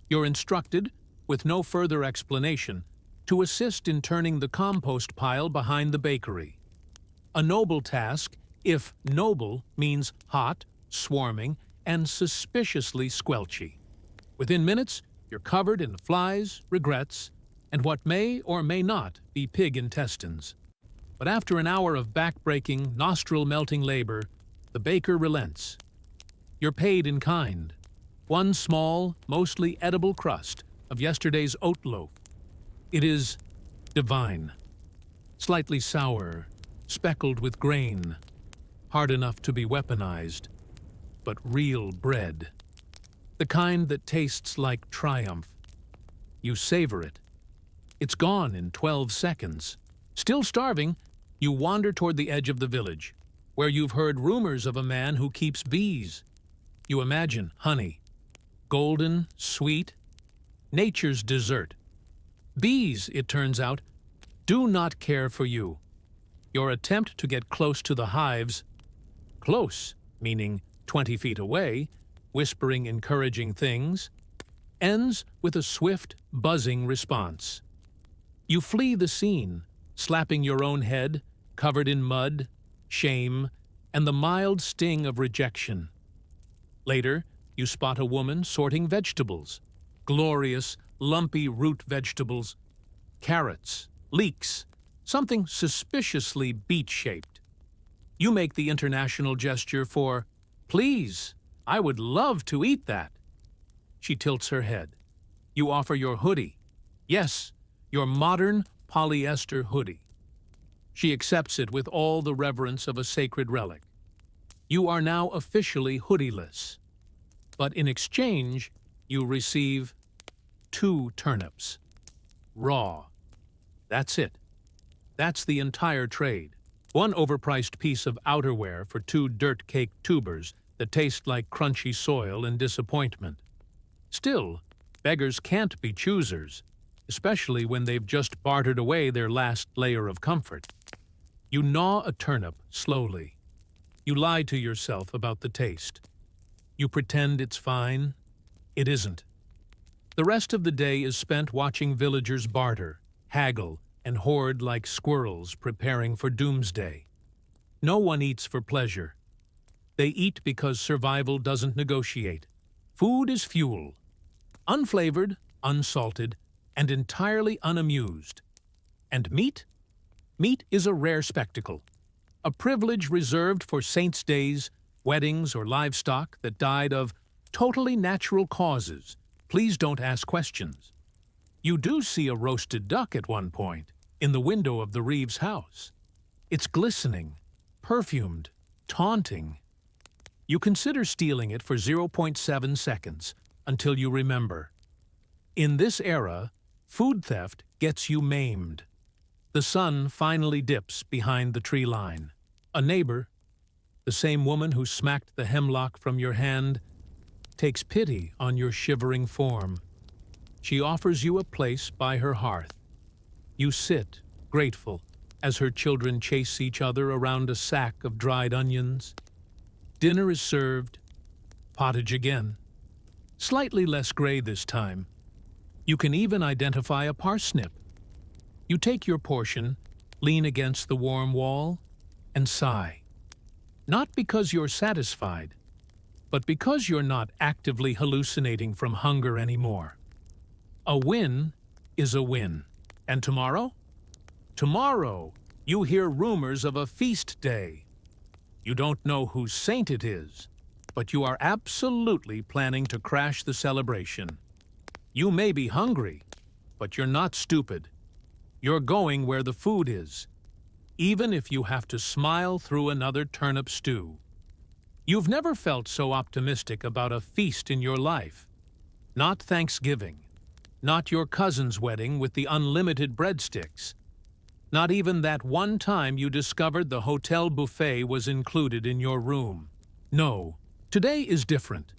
You're instructed, with no further explanation, to assist in turning the compost pile behind the bakery. A noble task, if noble means hot, swarming, and suspiciously squelchy. Within minutes, you're covered in flies, regrets, and what may or may not be pig intestines. But after an hour of back-breaking, nostril-melting labor, the baker relents. You're paid in kind. One small, mostly edible crust of yesterday's oat loaf. It is divine. Slightly sour, speckled with grain, hard enough to be weaponized, but real bread. The kind that tastes like triumph. You savor it. It's gone in 12 seconds. Still starving, you wander toward the edge of the village, where you've heard rumors of a man who keeps bees. You imagine honey. Golden, sweet, nature's dessert. Bees, it turns out, do not care for you. Your attempt to get close to the hives, close, meaning 20 feet away, whispering encouraging things, ends with a swift, buzzing response. You flee the scene, slapping your own head, covered in mud, shame, and the mild sting of rejection. Later, you spot a woman sorting vegetables, glorious, lumpy root vegetables, carrots, leeks, something suspiciously beet-shaped. You make the international gesture for, "Please, I would love to eat that." She tilts her head. You offer your hoodie. Yes, your modern polyester hoodie. She accepts it with all the reverence of a sacred relic. You are now officially hoodieless. But in exchange, you receive 2 turnips. Raw. That's it. That's the entire trade. One overpriced piece of outerwear for 2 dirt-caked tubers that taste like crunchy soil and disappointment. Still, beggars can't be choosers, especially when they've just bartered away their last layer of comfort. You gnaw a turnip slowly. You lie to yourself about the taste. You pretend it's fine. It isn't. The rest of the day is spent watching villagers barter, haggle, and hoard like squirrels preparing for doomsday. No one eats for pleasure. They eat because survival doesn't negotiate. Food is fuel. Unflavored, unsalted, and entirely unamused. And meat? Meat is a rare spectacle. A privilege reserved for saints' days, weddings, or livestock that died of totally natural causes. Please don't ask questions. You do see a roasted duck at one point, in the window of the Reeves house. It's glistening, perfumed, taunting. You consider stealing it for 0.7 seconds, until you remember. In this era, food theft gets you maimed. The sun finally dips behind the tree line. A neighbor, the same woman who smacked the hemlock from your hand, takes pity on your shivering form. She offers you a place by her hearth. You sit, grateful, as her children chase each other around a sack of dried onions. Dinner is served. Pottage again. Slightly less gray this time. You can even identify a parsnip. You take your portion, lean against the warm wall, and sigh. Not because you're satisfied, but because you're not actively hallucinating from hunger anymore. A win is a win. And tomorrow? Tomorrow, you hear rumors of a feast day. You don't know whose saint it is, but you are absolutely planning to crash the celebration. You may be hungry, but you're not stupid. You're going where the food is, even if you have to smile through another turnip stew. You've never felt so optimistic about a feast in your life. Not Thanksgiving. Not your cousin's wedding with the unlimited breadsticks. Not even that one time you discovered the hotel buffet was included in your room. No, today is different.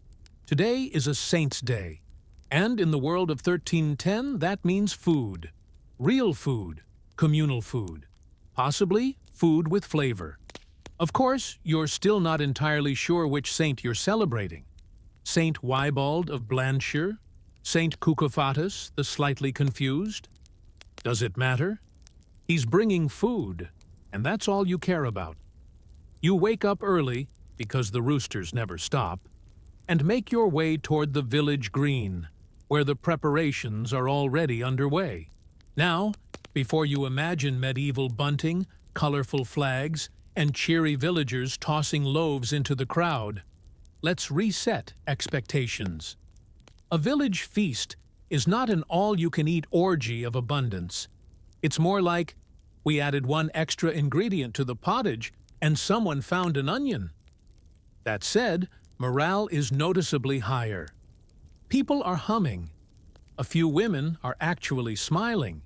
Today is a saint's day. And in the world of 1310, that means food. Real food. Communal food. Possibly food with flavor. Of course, you're still not entirely sure which saint you're celebrating. Saint Wybald of Blantyre? Saint Cucuphatus, the slightly confused? Does it matter? He's bringing food, and that's all you care about. You wake up early, because the roosters never stop, and make your way toward the village green, where the preparations are already underway. Now, before you imagine medieval bunting, colorful flags, and cheery villagers tossing loaves into the crowd, let's reset expectations. A village feast is not an all-you-can-eat orgy of abundance. It's more like, we added one extra ingredient to the pottage and someone found an onion. That said, morale is noticeably higher. People are humming. A few women are actually smiling.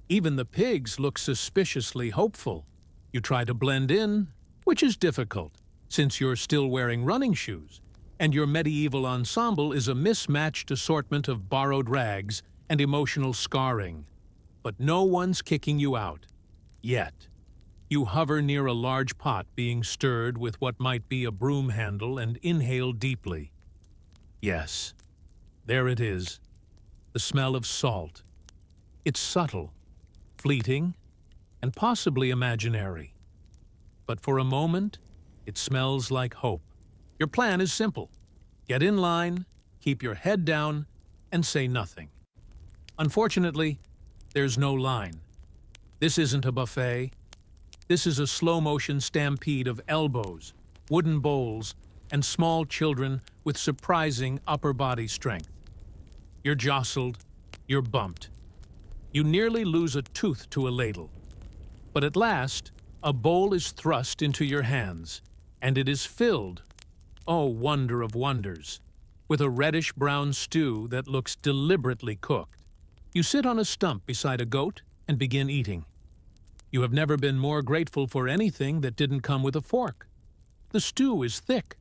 Even the pigs look suspiciously hopeful. You try to blend in, which is difficult, since you're still wearing running shoes, and your medieval ensemble is a mismatched assortment of borrowed rags and emotional scarring. But no one's kicking you out. Yet. You hover near a large pot being stirred with what might be a broom handle and inhale deeply. Yes, there it is, the smell of salt. It's subtle, fleeting, and possibly imaginary. But for a moment, it smells like hope. Your plan is simple. Get in line, keep your head down, and say nothing. Unfortunately, there's no line. This isn't a buffet. This is a slow-motion stampede of elbows, wooden bowls, and small children with surprising upper body strength. You're jostled, you're bumped. You nearly lose a tooth to a ladle. But at last, a bowl is thrust into your hands, and it is filled, oh wonder of wonders, with a reddish-brown stew that looks deliberately cooked. You sit on a stump beside a goat and begin eating. You have never been more grateful for anything that didn't come with a fork. The stew is thick.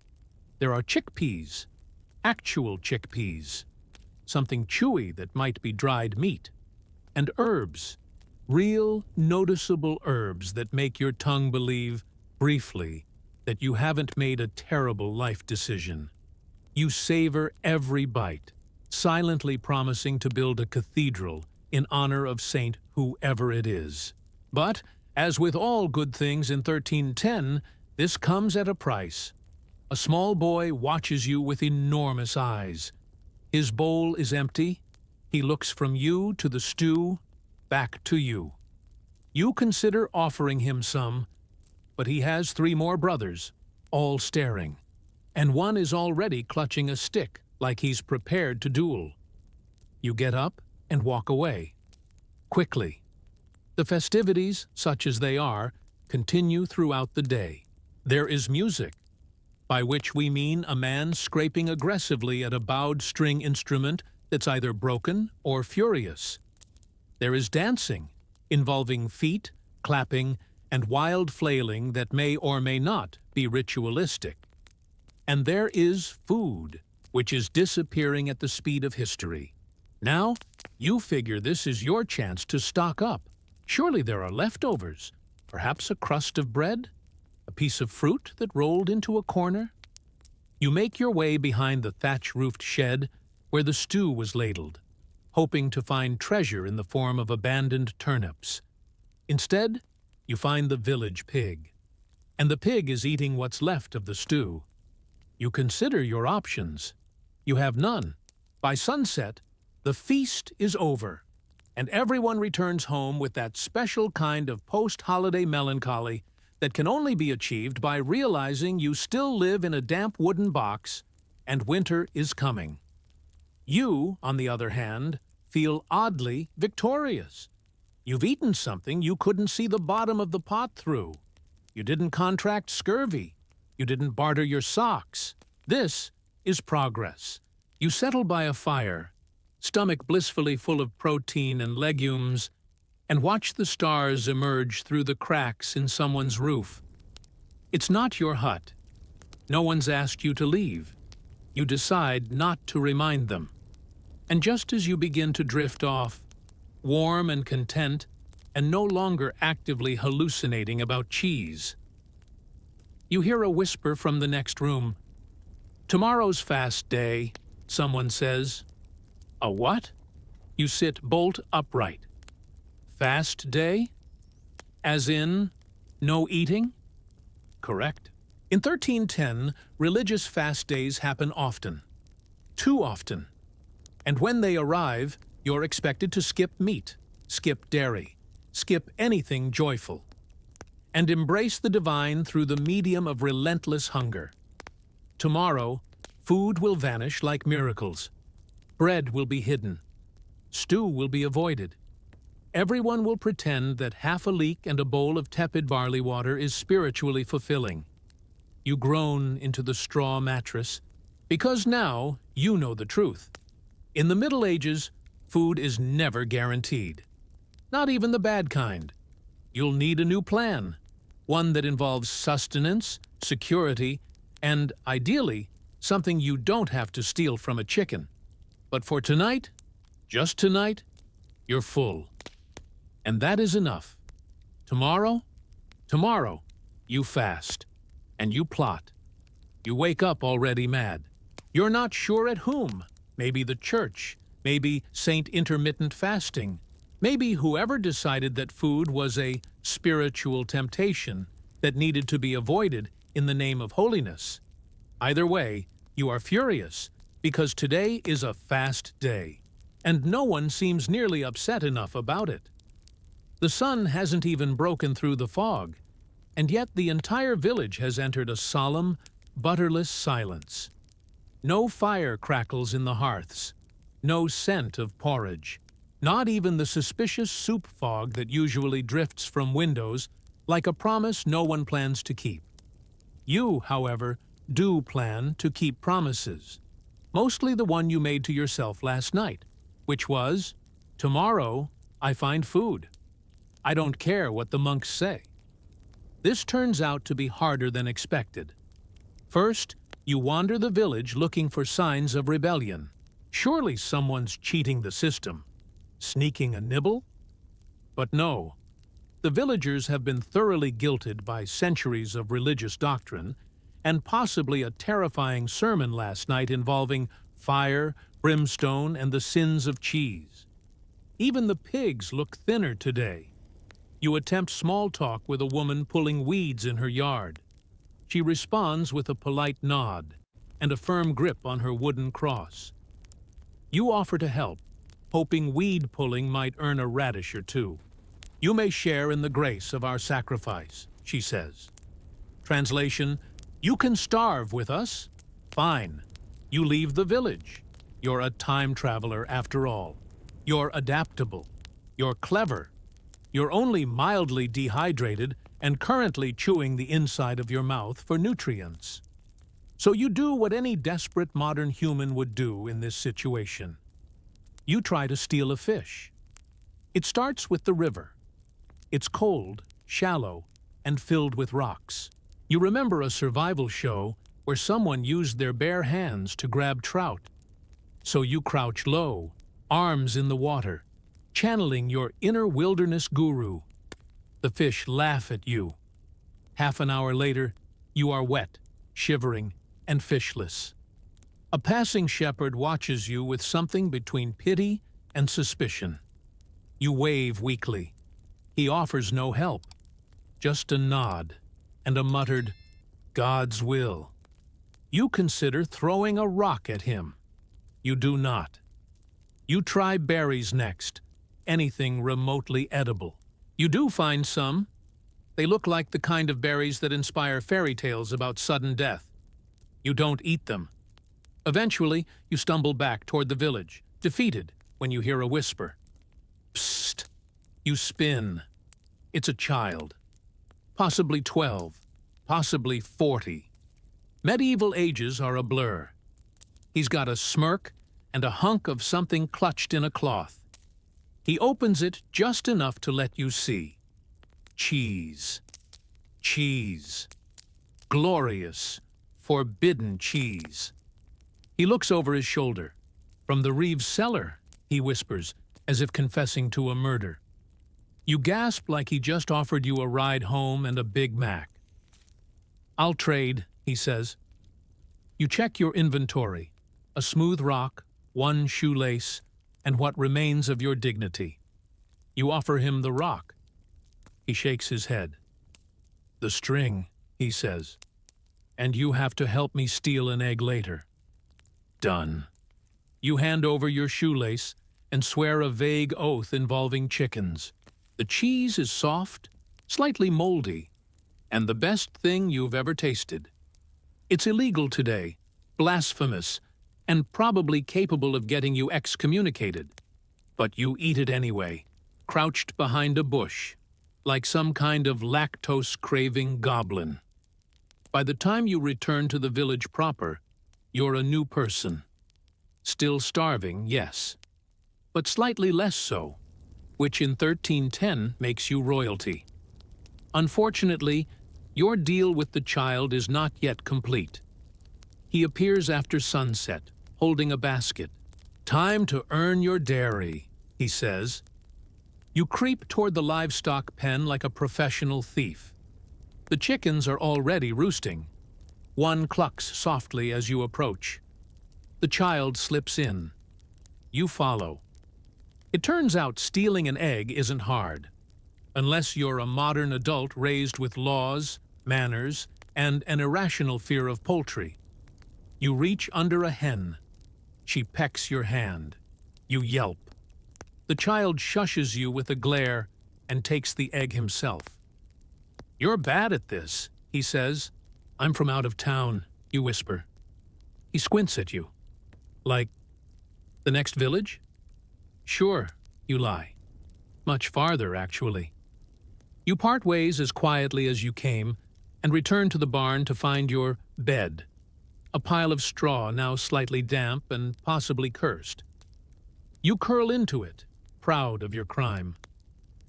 There are chickpeas, actual chickpeas, something chewy that might be dried meat, and herbs, real, noticeable herbs that make your tongue believe, briefly, that you haven't made a terrible life decision. You savor every bite, silently promising to build a cathedral in honor of Saint whoever it is. But, as with all good things in 1310, this comes at a price. A small boy watches you with enormous eyes. His bowl is empty. He looks from you to the stew, back to you. You consider offering him some, but he has 3 more brothers, all staring, and one is already clutching a stick like he's prepared to duel. You get up and walk away. Quickly. The festivities, such as they are, continue throughout the day. There is music, by which we mean a man scraping aggressively at a bowed string instrument that's either broken or furious. There is dancing, involving feet, clapping, and wild flailing that may or may not be ritualistic. And there is food, which is disappearing at the speed of history. Now, you figure this is your chance to stock up. Surely there are leftovers, perhaps a crust of bread, a piece of fruit that rolled into a corner. You make your way behind the thatch-roofed shed where the stew was ladled, hoping to find treasure in the form of abandoned turnips. Instead, you find the village pig, and the pig is eating what's left of the stew. You consider your options. You have none. By sunset, the feast is over, and everyone returns home with that special kind of post-holiday melancholy that can only be achieved by realizing you still live in a damp wooden box and winter is coming. You, on the other hand, feel oddly victorious. You've eaten something you couldn't see the bottom of the pot through. You didn't contract scurvy. You didn't barter your socks. This is progress. You settle by a fire, stomach blissfully full of protein and legumes, and watch the stars emerge through the cracks in someone's roof. It's not your hut. No one's asked you to leave. You decide not to remind them. And just as you begin to drift off, warm and content, and no longer actively hallucinating about cheese, you hear a whisper from the next room. Tomorrow's fast day, someone says. A what? You sit bolt upright. Fast day? As in, no eating? Correct. In 1310, religious fast days happen often. Too often. And when they arrive, you're expected to skip meat, skip dairy, skip anything joyful, and embrace the divine through the medium of relentless hunger. Tomorrow, food will vanish like miracles. Bread will be hidden. Stew will be avoided. Everyone will pretend that half a leek and a bowl of tepid barley water is spiritually fulfilling. You groan into the straw mattress, because now you know the truth. In the Middle Ages, food is never guaranteed. Not even the bad kind. You'll need a new plan, one that involves sustenance, security, and, ideally, something you don't have to steal from a chicken. But for tonight, just tonight, you're full. And that is enough. Tomorrow, you fast. And you plot. You wake up already mad. You're not sure at whom. Maybe the church. Maybe Saint Intermittent Fasting. Maybe whoever decided that food was a spiritual temptation that needed to be avoided in the name of holiness. Either way, you are furious, because today is a fast day, and no one seems nearly upset enough about it. The sun hasn't even broken through the fog, and yet the entire village has entered a solemn, butterless silence. No fire crackles in the hearths, no scent of porridge, not even the suspicious soup fog that usually drifts from windows like a promise no one plans to keep. You, however, do plan to keep promises, mostly the one you made to yourself last night, which was, tomorrow I find food. I don't care what the monks say. This turns out to be harder than expected. First, you wander the village looking for signs of rebellion. Surely someone's cheating the system. Sneaking a nibble? But no. The villagers have been thoroughly guilted by centuries of religious doctrine and possibly a terrifying sermon last night involving fire, brimstone, and the sins of cheese. Even the pigs look thinner today. You attempt small talk with a woman pulling weeds in her yard. She responds with a polite nod and a firm grip on her wooden cross. You offer to help, hoping weed pulling might earn a radish or two. You may share in the grace of our sacrifice, she says. Translation, you can starve with us. Fine. You leave the village. You're a time traveler after all. You're adaptable. You're clever. You're only mildly dehydrated and currently chewing the inside of your mouth for nutrients. So you do what any desperate modern human would do in this situation. You try to steal a fish. It starts with the river. It's cold, shallow, and filled with rocks. You remember a survival show where someone used their bare hands to grab trout. So you crouch low, arms in the water, channeling your inner wilderness guru. The fish laugh at you. Half an hour later, you are wet, shivering, and fishless. A passing shepherd watches you with something between pity and suspicion. You wave weakly. He offers no help, just a nod and a muttered, "God's will." You consider throwing a rock at him. You do not. You try berries next, anything remotely edible. You do find some. They look like the kind of berries that inspire fairy tales about sudden death. You don't eat them. Eventually, you stumble back toward the village, defeated when you hear a whisper. Psst. You spin. It's a child. Possibly 12. Possibly 40. Medieval ages are a blur. He's got a smirk and a hunk of something clutched in a cloth. He opens it just enough to let you see. Cheese. Cheese. Glorious, forbidden cheese. He looks over his shoulder. From the Reeves cellar, he whispers, as if confessing to a murder. You gasp like he just offered you a ride home and a Big Mac. "I'll trade," he says. You check your inventory, a smooth rock, one shoelace, and what remains of your dignity. You offer him the rock. He shakes his head. The string, he says, and you have to help me steal an egg later. Done. You hand over your shoelace and swear a vague oath involving chickens. The cheese is soft, slightly moldy, and the best thing you've ever tasted. It's illegal today, blasphemous, and probably capable of getting you excommunicated. But you eat it anyway, crouched behind a bush, like some kind of lactose-craving goblin. By the time you return to the village proper, you're a new person. Still starving, yes, but slightly less so, which in 1310 makes you royalty. Unfortunately, your deal with the child is not yet complete. He appears after sunset, holding a basket. Time to earn your dairy, he says. You creep toward the livestock pen like a professional thief. The chickens are already roosting. One clucks softly as you approach. The child slips in. You follow. It turns out stealing an egg isn't hard, unless you're a modern adult raised with laws, manners, and an irrational fear of poultry. You reach under a hen. She pecks your hand. You yelp. The child shushes you with a glare and takes the egg himself. You're bad at this, he says. I'm from out of town, you whisper. He squints at you. Like, the next village? Sure, you lie. Much farther, actually. You part ways as quietly as you came and return to the barn to find your bed, a pile of straw now slightly damp and possibly cursed. You curl into it, proud of your crime.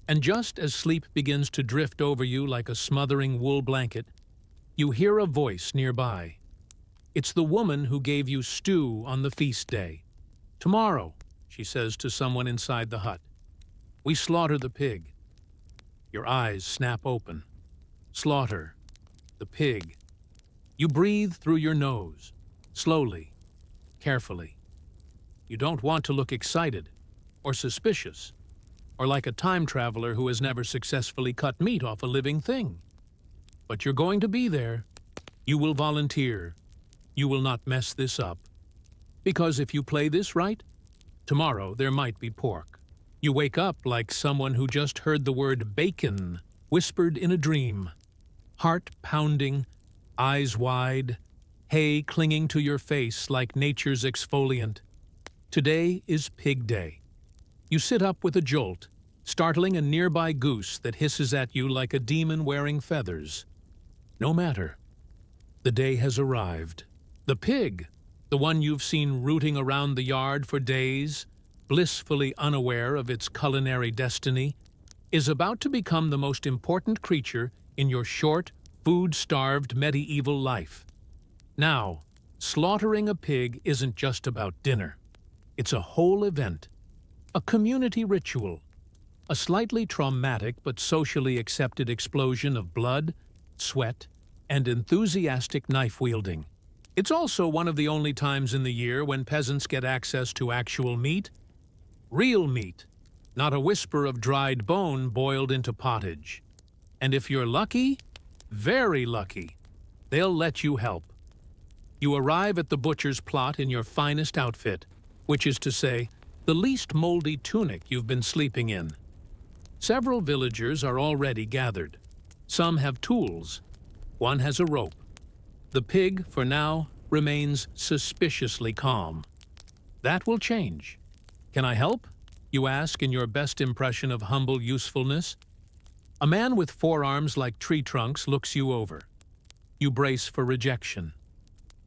And just as sleep begins to drift over you like a smothering wool blanket, you hear a voice nearby. It's the woman who gave you stew on the feast day. Tomorrow, she says to someone inside the hut, we slaughter the pig. Your eyes snap open. Slaughter. The pig. You breathe through your nose, slowly, carefully. You don't want to look excited, or suspicious, or like a time traveler who has never successfully cut meat off a living thing. But you're going to be there. You will volunteer. You will not mess this up. Because if you play this right, tomorrow there might be pork. You wake up like someone who just heard the word bacon whispered in a dream. Heart pounding, eyes wide, hay clinging to your face like nature's exfoliant. Today is Pig Day. You sit up with a jolt, startling a nearby goose that hisses at you like a demon wearing feathers. No matter. The day has arrived. The pig, the one you've seen rooting around the yard for days, blissfully unaware of its culinary destiny, is about to become the most important creature in your short, food-starved medieval life. Now, slaughtering a pig isn't just about dinner. It's a whole event, a community ritual, a slightly traumatic but socially accepted explosion of blood, sweat, and enthusiastic knife-wielding. It's also one of the only times in the year when peasants get access to actual meat. Real meat, not a whisper of dried bone boiled into pottage. And if you're lucky, very lucky, they'll let you help. You arrive at the butcher's plot in your finest outfit, which is to say, the least moldy tunic you've been sleeping in. Several villagers are already gathered. Some have tools. One has a rope. The pig, for now, remains suspiciously calm. That will change. Can I help? You ask in your best impression of humble usefulness. A man with forearms like tree trunks looks you over. You brace for rejection.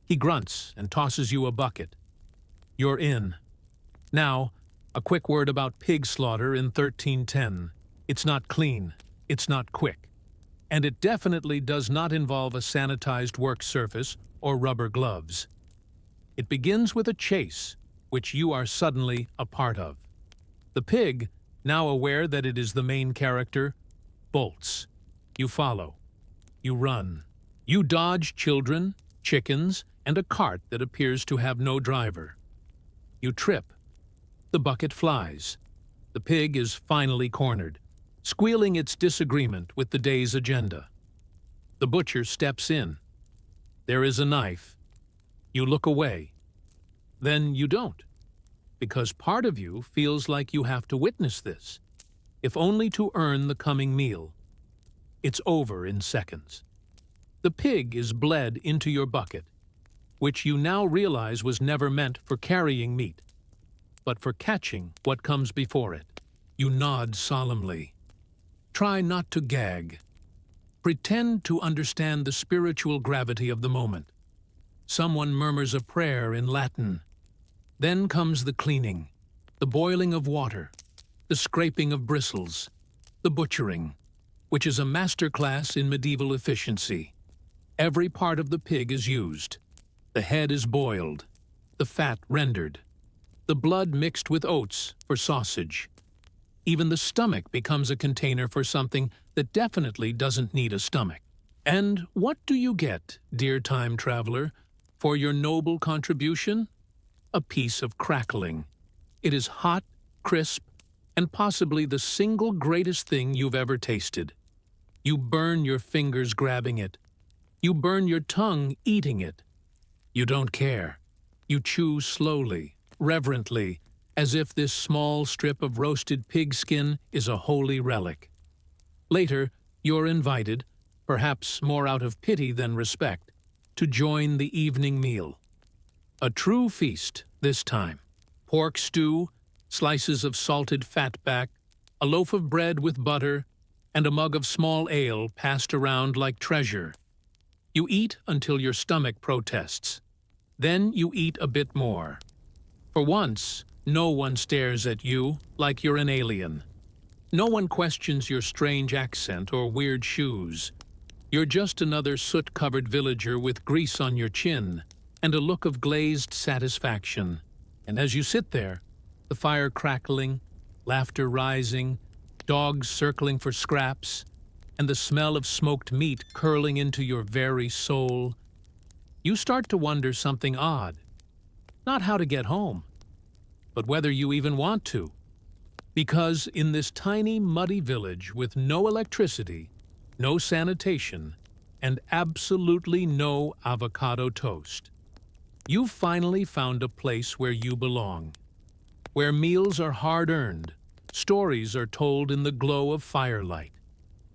He grunts and tosses you a bucket. You're in. Now, a quick word about pig slaughter in 1310. It's not clean. It's not quick. And it definitely does not involve a sanitized work surface or rubber gloves. It begins with a chase, which you are suddenly a part of. The pig, now aware that it is the main character, bolts. You follow. You run. You dodge children, chickens, and a cart that appears to have no driver. You trip. The bucket flies. The pig is finally cornered, squealing its disagreement with the day's agenda. The butcher steps in. There is a knife. You look away. Then you don't, because part of you feels like you have to witness this, if only to earn the coming meal. It's over in seconds. The pig is bled into your bucket, which you now realize was never meant for carrying meat, but for catching what comes before it. You nod solemnly. Try not to gag. Pretend to understand the spiritual gravity of the moment. Someone murmurs a prayer in Latin. Then comes the cleaning, the boiling of water, the scraping of bristles, the butchering, which is a masterclass in medieval efficiency. Every part of the pig is used. The head is boiled, the fat rendered, the blood mixed with oats for sausage. Even the stomach becomes a container for something that definitely doesn't need a stomach. And what do you get, dear time traveler, for your noble contribution? A piece of crackling. It is hot, crisp, and possibly the single greatest thing you've ever tasted. You burn your fingers grabbing it. You burn your tongue eating it. You don't care. You chew slowly, reverently, as if this small strip of roasted pig skin is a holy relic. Later, you're invited, perhaps more out of pity than respect, to join the evening meal. A true feast this time. Pork stew, slices of salted fatback, a loaf of bread with butter, and a mug of small ale passed around like treasure. You eat until your stomach protests. Then you eat a bit more. For once, no one stares at you like you're an alien. No one questions your strange accent or weird shoes. You're just another soot-covered villager with grease on your chin and a look of glazed satisfaction. And as you sit there, the fire crackling, laughter rising, dogs circling for scraps, and the smell of smoked meat curling into your very soul, you start to wonder something odd. Not how to get home, but whether you even want to. Because in this tiny, muddy village with no electricity, no sanitation, and absolutely no avocado toast, you've finally found a place where you belong, where meals are hard-earned, stories are told in the glow of firelight,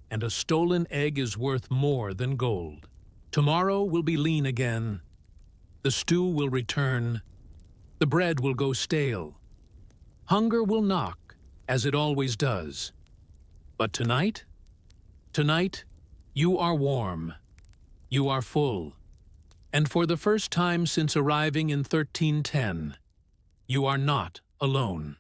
and a stolen egg is worth more than gold. Tomorrow will be lean again. The stew will return. The bread will go stale. Hunger will knock, as it always does. But tonight? Tonight, you are warm. You are full. And for the first time since arriving in 1310, you are not alone.